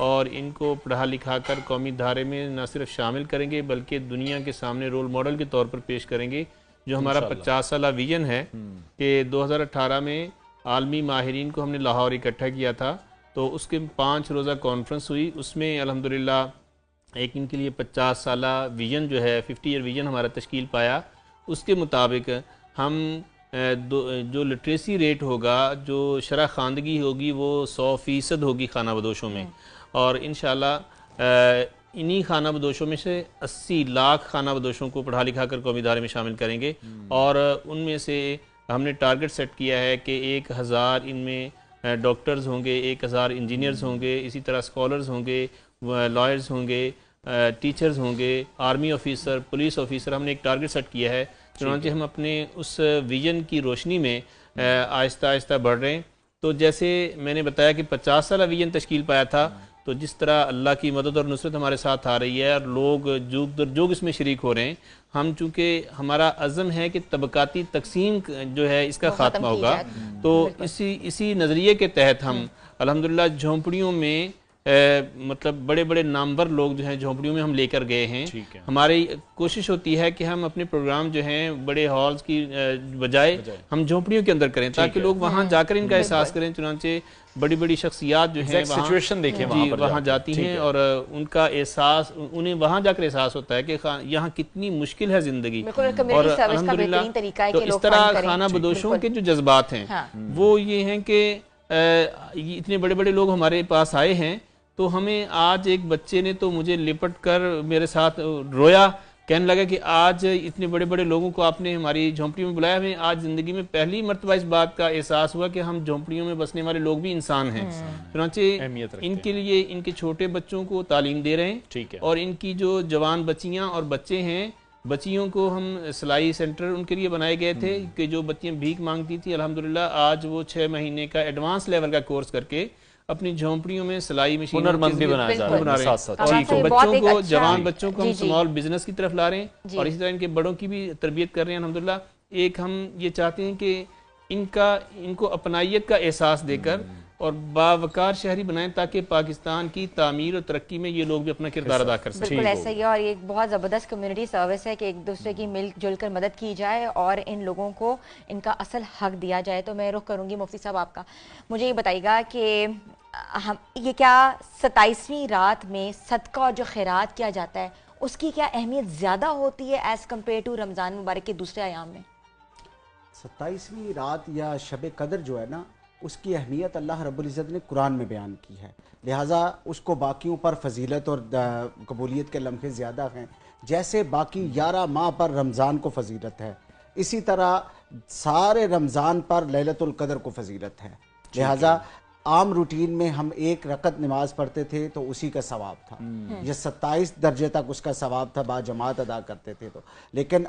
और इनको पढ़ा लिखा कर कौमी धारे में न सिर्फ शामिल करेंगे बल्कि दुनिया के सामने रोल मॉडल के तौर पर पेश करेंगे। जो हमारा 50 साला विजन है कि 2018 में आलमी माहिरीन को हमने लाहौर इकट्ठा किया था, तो उसके 5 रोज़ा कॉन्फ्रेंस हुई, उसमें अल्हम्दुलिल्लाह एक इनके लिए 50 साला विजन जो है 50 ईयर विजन हमारा तश्कील पाया। उसके मुताबिक हम जो लिटरेसी रेट होगा, जो शरह खानदगी होगी वो 100% होगी खाना बदोशों में, और इंशाअल्लाह इन्हीं खाना बदोशों में से 80 लाख खाना बदोशों को पढ़ा लिखा कर कौमी इदारे में शामिल करेंगे। और उनमें से हमने टारगेट सेट किया है कि 1000 इनमें डॉक्टर्स होंगे, 1000 इंजीनियर्स होंगे, इसी तरह स्कॉलर्स होंगे, लॉयर्स होंगे, टीचर्स होंगे, आर्मी ऑफिसर, पुलिस ऑफिसर। हमने एक टारगेट सेट किया है, चुनांचे हम अपने उस विजन की रोशनी में आहिस्ता आहिस्ता बढ़ रहे हैं। तो जैसे मैंने बताया कि 50 साला विजन तश्कील पाया था, तो जिस तरह अल्लाह की मदद और नुसरत हमारे साथ आ रही है और लोग जुग दर जुग इसमें शरीक हो रहे हैं, हम चूँकि हमारा अज़म है कि तबकाती तकसीम जो है इसका खात्मा होगा, तो इसी नज़रिए के तहत हम अल्हम्दुलिल्लाह झोंपड़ियों में मतलब बड़े बड़े नामवर लोग जो हैं झोंपड़ियों में हम लेकर गए हैं। हमारी कोशिश होती है कि हम अपने प्रोग्राम जो हैं बड़े हॉल्स की बजाय हम झोंपड़ियों के अंदर करें, ताकि लोग वहाँ जाकर इनका एहसास करें। चुनांचे बड़ी बड़ी शख्सियात जो हैं सिचुएशन देखें वहाँ जाती हैं और उनका एहसास, उन्हें वहाँ जाकर एहसास होता है कि यहाँ कितनी मुश्किल है ज़िंदगी। और अल्हम्दुलिल्लाह तो इस तरह खाना बदोशों के जो जज्बात हैं वो ये हैं कि इतने बड़े बड़े लोग हमारे पास आए हैं, तो हमें आज एक बच्चे ने तो मुझे लिपट कर मेरे साथ रोया, कहने लगा कि आज इतने बड़े बड़े लोगों को आपने हमारी झोंपड़ी में बुलाया। हमें आज ज़िंदगी में पहली मर्तबा इस बात का एहसास हुआ कि हम झोंपड़ियों में बसने वाले लोग भी इंसान हैं। चुनांचे इनके लिए इनके छोटे बच्चों को तालीम दे रहे हैं, ठीक है, और इनकी जो जवान बच्चियाँ और बच्चे हैं, बच्चियों को हम सिलाई सेंटर उनके लिए बनाए गए थे कि जो बच्चियाँ भीख मांगती थी, अल्हम्दुलिल्लाह आज वो 6 महीने का एडवांस लेवल का कोर्स करके अपनी झोंपड़ियों में सिलाई मशीन हुनरमंद भी बनाया जा रहा है, साथ और बच्चों को, जवान बच्चों को हम स्मॉल बिजनेस की तरफ ला रहे हैं और इसी तरह इनके बड़ों की भी तरबियत कर रहे हैं अल्हम्दुलिल्लाह। एक हम ये चाहते हैं कि इनको अपनाइयत का एहसास देकर और बावकार शहरी बनाएं ताकि पाकिस्तान की तामीर और तरक्की में ये लोग भी अपना किरदार अदा कर सकें। बिल्कुल ऐसा ही है, और ये एक बहुत ज़बरदस्त कम्युनिटी सर्विस है कि एक दूसरे की मिलजुल कर मदद की जाए और इन लोगों को इनका असल हक दिया जाए। तो मैं रुख करूँगी मुफ्ती साहब आपका, मुझे ये बताइएगा कि हम ये क्या 27वीं रात में सदका और जो खैरात किया जाता है उसकी क्या अहमियत ज़्यादा होती है एज़ कम्पेयर टू रमज़ान मुबारक के दूसरे आयाम में? 27वीं रात या शब कदर जो है ना, उसकी अहमियत अल्लाह रब्बुल इज़्ज़त ने कुरान में बयान की है, लिहाजा उसको बाकियों पर फजीलत और कबूलियत के लम्हे ज़्यादा हैं। जैसे बाकी 11 माह पर रमज़ान को फजीलत है, इसी तरह सारे रमज़ान पर लैलतुल कदर को फजीलत है। लिहाजा आम रूटीन में हम 1 रकत नमाज पढ़ते थे तो उसी का सवाब था, ये 27 दर्जे तक उसका सवाब था, बाजमात अदा करते थे। तो लेकिन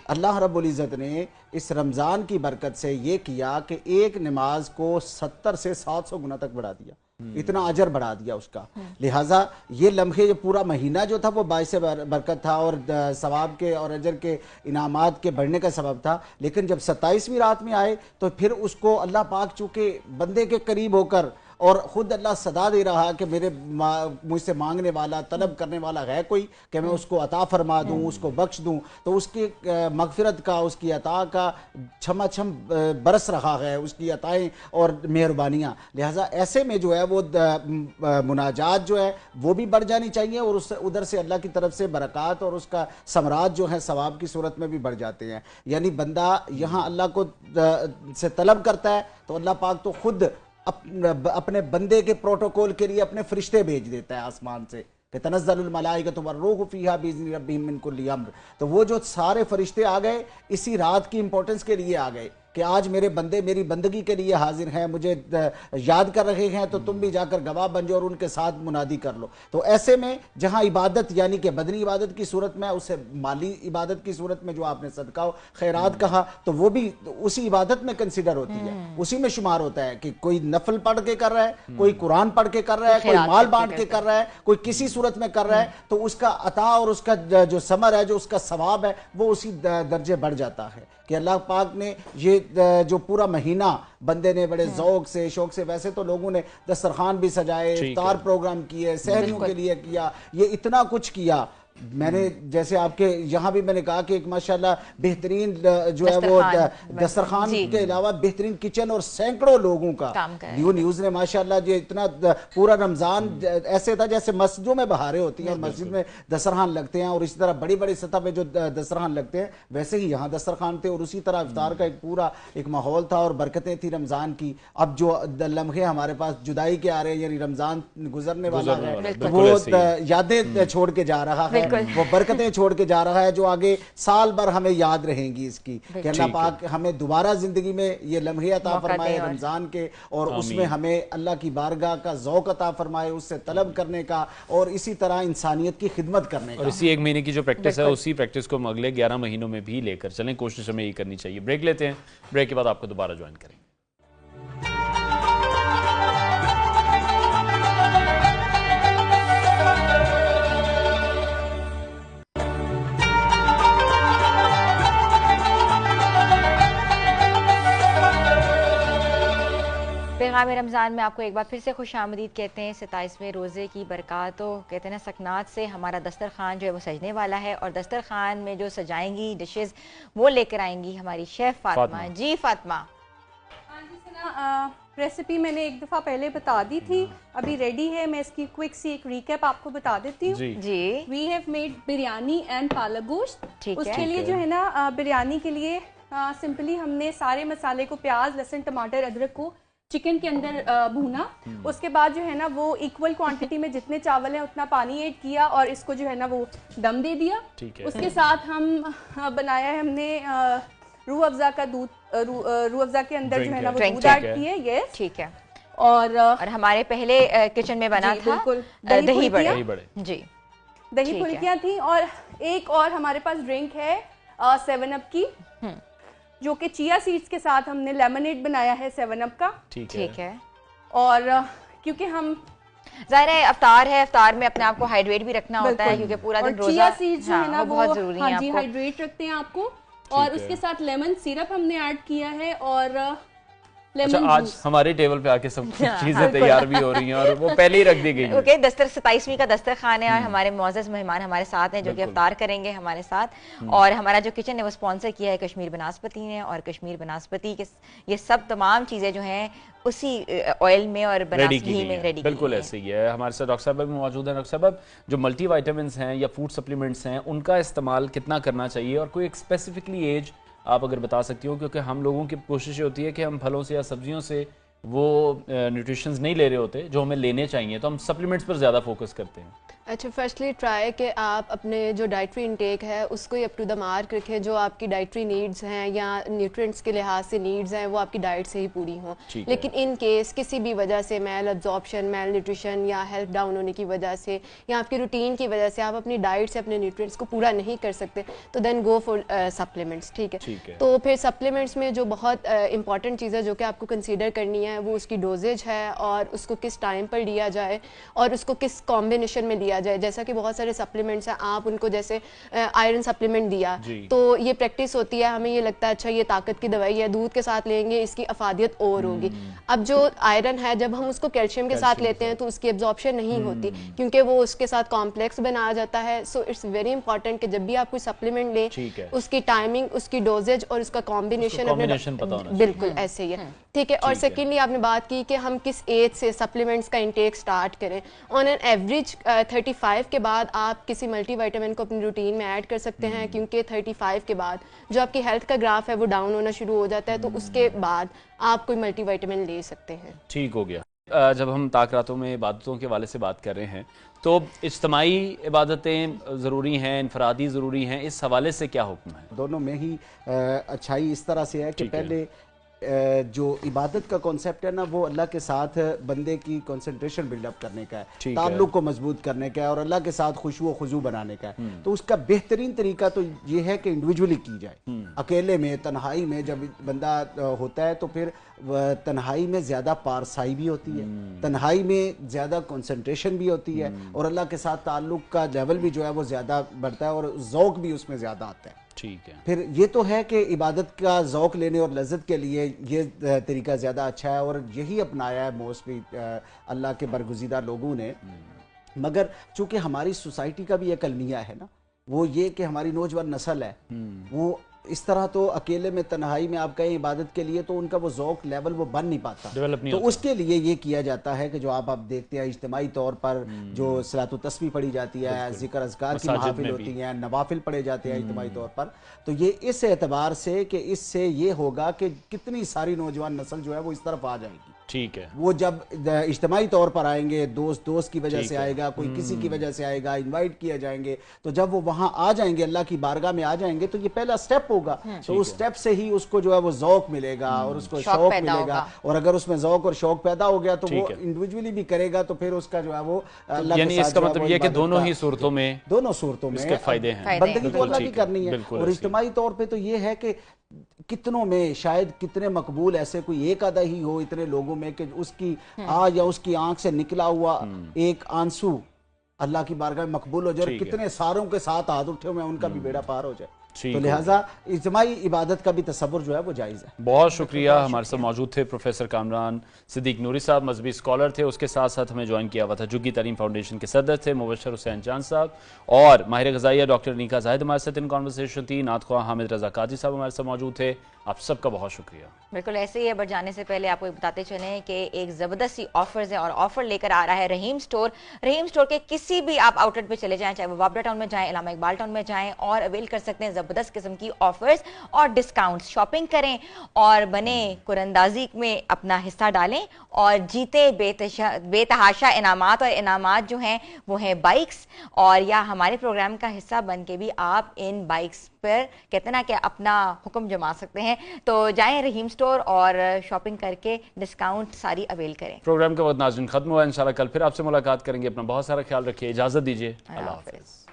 अल्लाह रब्बुल इज़्ज़त ने इस रमज़ान की बरकत से ये किया कि एक नमाज को 70 से 700 गुना तक बढ़ा दिया, इतना अजर बढ़ा दिया उसका। लिहाजा ये लम्हे, जो पूरा महीना जो था वो बाइस बरकत था और सवाब के और अजर के इनामात के बढ़ने का सबब था। लेकिन जब 27वीं रात में आए तो फिर उसको अल्लाह पाक चूँकि बंदे के करीब होकर और ख़ुद अल्लाह सदा दे रहा कि मेरे मुझसे मांगने वाला, तलब करने वाला है कोई, कि मैं उसको अता फरमा दूँ, उसको बख्श दूँ, तो उसकी मगफिरत का, उसकी अता का छमा छम बरस रहा है, उसकी अताएँ और मेहरबानियाँ। लिहाजा ऐसे में जो है वो मुनाजात जो है वो भी बढ़ जानी चाहिए और उस उधर से अल्लाह की तरफ से बरक़ात और उसका समरात जो है सवाब की सूरत में भी बढ़ जाते हैं। यानी बंदा यहाँ अल्लाह को से तलब करता है तो अल्लाह पाक तो खुद अपने बंदे के प्रोटोकॉल के लिए अपने फरिश्ते भेज देता है आसमान से कि तनज़्ज़लुल मलाइकतु वर्रूहु फ़ीहा बिइज़्नि रब्बिहिम मिन कुल्लि अम्र। तो वो जो सारे फरिश्ते आ गए इसी रात की इंपॉर्टेंस के लिए आ गए कि आज मेरे बंदे मेरी बंदगी के लिए हाजिर हैं, मुझे याद कर रहे हैं, तो तुम भी जाकर गवाह बन जाओ और उनके साथ मुनादी कर लो। तो ऐसे में जहां इबादत यानी कि बदनी इबादत की सूरत में, उससे माली इबादत की सूरत में जो आपने सदका खैरात कहा, तो वो भी उसी इबादत में कंसिडर होती है, उसी में शुमार होता है कि कोई नफल पढ़ के कर रहा है, कोई कुरान पढ़ के कर रहा है, कोई माल बांट के कर रहा है, कोई किसी सूरत में कर रहा है, तो उसका अता और उसका जो समर है, जो उसका सवाब है, वो उसी दर्जे बढ़ जाता है कि अल्लाह पाक ने ये जो पूरा महीना बंदे ने बड़े ज़ौक से, शौक से, वैसे तो लोगों ने दस्तरखान भी सजाए, इफ्तार प्रोग्राम किए, सहरियों के लिए किया, ये इतना कुछ किया। मैंने जैसे आपके यहाँ भी मैंने कहा कि एक माशाल्लाह बेहतरीन जो है वो दस्तरखान के अलावा बेहतरीन किचन और सैकड़ों लोगों का न्यूज़ ने माशाल्लाह जो इतना पूरा रमज़ान ऐसे था जैसे मस्जिदों में बहारें होती हैं, मस्जिद में दस्तरखान लगते हैं और इसी तरह बड़ी बड़ी सतह पे जो दस्तरखान लगते हैं वैसे ही यहाँ दस्तरखान थे और उसी तरह इफ्तार का एक पूरा एक माहौल था और बरकतें थी रमज़ान की। अब जो लम्हे हमारे पास जुदाई के आ रहे हैं, यानी रमज़ान गुजरने वाला है, वो यादें छोड़ के जा रहा है, वो बरकतें छोड़ के जा रहा है जो आगे साल भर हमें याद रहेंगी इसकी कि अल्लाह पाक हमें दोबारा जिंदगी में ये लम्हे अता फरमाए रमजान के और उसमें हमें अल्लाह की बारगाह का ज़ौक़ अता फरमाए, उससे तलब करने का और इसी तरह इंसानियत की खिदमत करने का। और इसी 1 महीने की जो प्रैक्टिस है उसी प्रैक्टिस को हम अगले 11 महीनों में भी लेकर चलें, कोशिश हमें ये करनी चाहिए। ब्रेक लेते हैं, ब्रेक के बाद आपको दोबारा ज्वाइन करेंगे। पैगाम रमज़ान में आपको एक बार फिर से खुश आमदीद कहते हैं। 27वें रोज़े की बरक़ातों कहते हैं ना सकनात से हमारा दस्तरखान जो है वो सजने वाला है और दस्तरखान में जो सजाएंगी डिशेस वो लेकर आएंगी हमारी शेफ़ फातिमा। जी फातिमा। हाँ जी सना, रेसिपी मैंने एक दफ़ा पहले बता दी थी, अभी रेडी है, मैं इसकी क्विक सी एक रिकैप आपको बता देती हूँ। जी we have made biryani and palak gosht. ठीक है। उसके लिए जो है ना बिरयानी के लिए सिंपली हमने सारे मसाले को, प्याज, लहसुन, टमाटर, अदरक को चिकन के अंदर भूना। उसके बाद जो है ना वो इक्वल क्वांटिटी में जितने चावल हैं उतना पानी ऐड किया और इसको जो है ना वो दम दे दिया। ठीक है। उसके साथ हम बनाया है हमने रूह अफ़ज़ा का दूध, रूह अफ़ज़ा के अंदर जो है ना वो Drink दूध है। ऐड किए। यस, ठीक है। और हमारे पहले किचन में बना जी, था बिल्कुल, दही बड़े। दही बड़े। जी, दही ठीक है। फुल्कियाँ थी। और एक और हमारे पास ड्रिंक है 7 अप की, जो कि चिया सीड्स के साथ हमने लेमनेड बनाया है 7 अप का। ठीक है। और क्योंकि हम जाहिर है अफ्तार है, अफ्तार में अपने आप को हाइड्रेट भी रखना होता है क्योंकि पूरा दिन रोजा। चिया सीड्स जो है ना वो बहुत जरूरी है हाँ जी, आपको। हाइड्रेट रखते हैं आपको। और उसके साथ लेमन सिरप हमने ऐड किया है और अच्छा, लेमन आज जूस। हमारे टेबल पे आके सब कुछ चीजें तैयार भी हो रही हैं और वो पहले ही रख दी गई हैं। ओके, 27वीं का दस्तरखान है और हमारे मोअज़्ज़ज़ मेहमान हमारे साथ हैं जो कि अफ्तार करेंगे हमारे साथ। और हमारा जो किचन है वो स्पॉन्सर किया है कश्मीर बनास्पति ने, और कश्मीर बनास्पति के ये सब तमाम चीज़ें जो हैं उसी ऑयल में और रेडी की घी गई में हैं। रेडी बिल्कुल ऐसे ही है। हमारे साथ डॉक्टर साहब भी मौजूद हैं। डॉक्टर साहब, जो मल्टी वाइटामिन्स हैं या फूड सप्लीमेंट्स हैं उनका इस्तेमाल कितना करना चाहिए और कोई एक स्पेसिफिकली एज आप अगर बता सकती हो, क्योंकि हम लोगों की कोशिश होती है कि हम फलों से या सब्जियों से वो न्यूट्रिशंस नहीं ले रहे होते जो हमें लेने चाहिए, तो हम सप्लीमेंट्स पर ज़्यादा फोकस करते हैं। अच्छा, फर्स्टली ट्राई कि आप अपने जो डाइटरी इनटेक है उसको ही अप टू द मार्क रखें। जो आपकी डाइटरी नीड्स हैं या न्यूट्रिएंट्स के लिहाज से नीड्स हैं वो आपकी डाइट से ही पूरी हों। लेकिन इन केस किसी भी वजह से मेल अब्जॉर्प्शन, मेल न्यूट्रिशन या हेल्थ डाउन होने की वजह से या आपकी रूटीन की वजह से आप अपनी डाइट से अपने न्यूट्रिएंट्स को पूरा नहीं कर सकते तो देन गो फॉर सप्लीमेंट्स। ठीक है। तो फिर सप्लीमेंट्स में जो बहुत इंपॉर्टेंट चीज़ है जो कि आपको कंसीडर करनी है वो उसकी डोजेज है और उसको किस टाइम पर लिया जाए और उसको किस कॉम्बिनेशन में लिया जाए। जैसा कि बहुत सारे सप्लीमेंट्स हैं, आप उनको जैसे आयरन सप्लीमेंट दिया तो ये प्रैक्टिस होती है, हमें ये लगता है अच्छा ये ताकत की दवाई है, दूध के साथ लेंगे इसकी अफादियत और होगी। अब जो आयरन है जब हम उसको कैल्शियम के साथ लेते हैं तो उसकी एब्जॉर्प्शन नहीं होती क्योंकि वो उसके साथ कॉम्प्लेक्स बना जाता है। सो इट्स वेरी इंपॉर्टेंट कि जब भी आप कोई सप्लीमेंट लें उसकी टाइमिंग, उसकी डोजेज और उसका कॉम्बिनेशन बिल्कुल ऐसे ही है। ठीक है। और सेकेंडली आपने बात की कि हम किस एज से सप्लीमेंट्स का इंटेक स्टार्ट करें। ऑन एन एवरेज 35 के बाद आप किसी मल्टीविटामिन को अपनी रूटीन में ऐड कर सकते हैं क्योंकि 35 के बाद जो आपकी हेल्थ का ग्राफ है वो डाउन होना शुरू हो जाता है, तो उसके बाद आप कोई मल्टीविटामिन ले सकते हैं। ठीक हो गया। जब हम ताकरातों में इबादतों के वाले से बात कर रहे हैं तो इज्तिमाई इबादतें ज़रूरी हैं, इनफरादी ज़रूरी हैं, इस हवाले से क्या हुक्म है? दोनों में ही अच्छाई इस तरह से है कि पहले जो इबादत का कॉन्सेप्ट है ना वो अल्लाह के साथ बंदे की कंसंट्रेशन बिल्डअप करने का है, ताल्लुक को मजबूत करने का है और अल्लाह के साथ खुशू खुजू बनाने का है। तो उसका बेहतरीन तरीका तो ये है कि इंडिविजुअली की जाए। अकेले में, तन्हाई में जब बंदा होता है तो फिर तन्हाई में ज़्यादा पारसाई भी होती है, तन्हाई में ज़्यादा कंसंट्रेशन भी होती है और अल्लाह के साथ ताल्लुक का लेवल भी जो है वो ज़्यादा बढ़ता है और ज़ौक़ भी उसमें ज़्यादा आता है। ठीक है। फिर ये तो है कि इबादत का ज़ौक़ लेने और लज्जत के लिए ये तरीका ज़्यादा अच्छा है और यही अपनाया है मोस्टली अल्लाह के बरगुज़ीदा लोगों ने। मगर चूँकि हमारी सोसाइटी का भी एक अलमिया है ना, वो ये कि हमारी नौजवान नस्ल है वो इस तरह तो अकेले में तन्हाई में आप कहें इबादत के लिए तो उनका वो ज़ौक़ लेवल वो बन नहीं पाता, तो उसके लिए ये किया जाता है कि जो आप देखते हैं इज्तिमाई तौर पर जो सलातो तस्बीह पढ़ी जाती है, ज़िक्र अज़कार की महाफिल होती हैं, नवाफिल पढ़े जाते हैं इज्तिमाई तौर पर, तो ये इस एतबार से कि इससे ये होगा कि कितनी सारी नौजवान नस्ल जो है वो इस तरफ आ जाएगी। ठीक है। वो जब इज्तिमाई तौर पर आएंगे, दोस्त की वजह से आएगा, कोई किसी की वजह से आएगा, इनवाइट किए जाएंगे, तो जब वो वहां आ जाएंगे, अल्लाह की बारगाह में आ जाएंगे, तो ये पहला स्टेप होगा। तो उस स्टेप से ही उसको जो है वो ज़ौक़ मिलेगा और उसको शौक मिलेगा, और अगर उसमें ज़ौक़ और शौक पैदा हो गया तो वो इंडिविजुअली भी करेगा, तो फिर उसका जो है वो अल्लाह यानी इसका मतलब ये कि दोनों ही सूरतों में इसके फायदे हैं। बंदगी तो अल्लाह की करनी है और इज्तिमाई तौर पर तो ये है कि कितनों में शायद कितने मकबूल ऐसे कोई एक आधा ही हो इतने लोगों में कि उसकी आज या उसकी आंख से निकला हुआ एक आंसू अल्लाह की बारगाह में मकबूल हो जाए और कितने सारों के साथ हाथ उठे हुए उनका भी बेड़ा पार हो जाए। तो लिहाजा इज्तिमाई इबादत का भी तसव्वुर जो है वो जायज़ है। बहुत शुक्रिया। हमारे साथ मौजूद थे प्रोफेसर कामरान सिद्दीक नूरी साहब, मजहबी स्कॉलर थे, उसके साथ साथ हमें ज्वाइन किया हुआ था जुग्गी तालीम फाउंडेशन के सदर थे मुबशर हुसैन चांद साहब, और माहिर ग़ज़ाइया डॉक्टर नीका ज़ाहिद हमारे साथ इन कॉन्वर्सेशन थी, नात ख्वाह हामिद रज़ा काजी साहब हमारे साथ मौजूद थे। आप सबका बहुत शुक्रिया। बिल्कुल ऐसे ही है, बट जाने से पहले आपको बताते चलें कि एक ज़बरदस्त सी ऑफर्स है और ऑफर लेकर आ रहा है रहीम स्टोर। रहीम स्टोर के किसी भी आप आउटलेट पे चले जाएं, चाहे वो वाबरा टाउन में जाएं, इलामा इकबाल टाउन में जाएं, और अवेल कर सकते हैं ज़बरदस्त किस्म की ऑफर्स और डिस्काउंट्स। शॉपिंग करें और बने कुरंदाजी में अपना हिस्सा डालें और जीते बेतहाशा इनामात। और इनामात जो हैं वो हैं बाइक्स, और या हमारे प्रोग्राम का हिस्सा बन के भी आप इन बाइक्स पर कहते ना कि अपना हुक्म जमा सकते हैं। तो जाएं रहीम स्टोर और शॉपिंग करके डिस्काउंट सारी अवेल करें। प्रोग्राम का वक्त नाज़रीन खत्म हुआ। इंशाल्लाह कल फिर आपसे मुलाकात करेंगे। अपना बहुत सारा ख्याल रखिए, इजाज़त दीजिए, अल्लाह हाफ़िज़।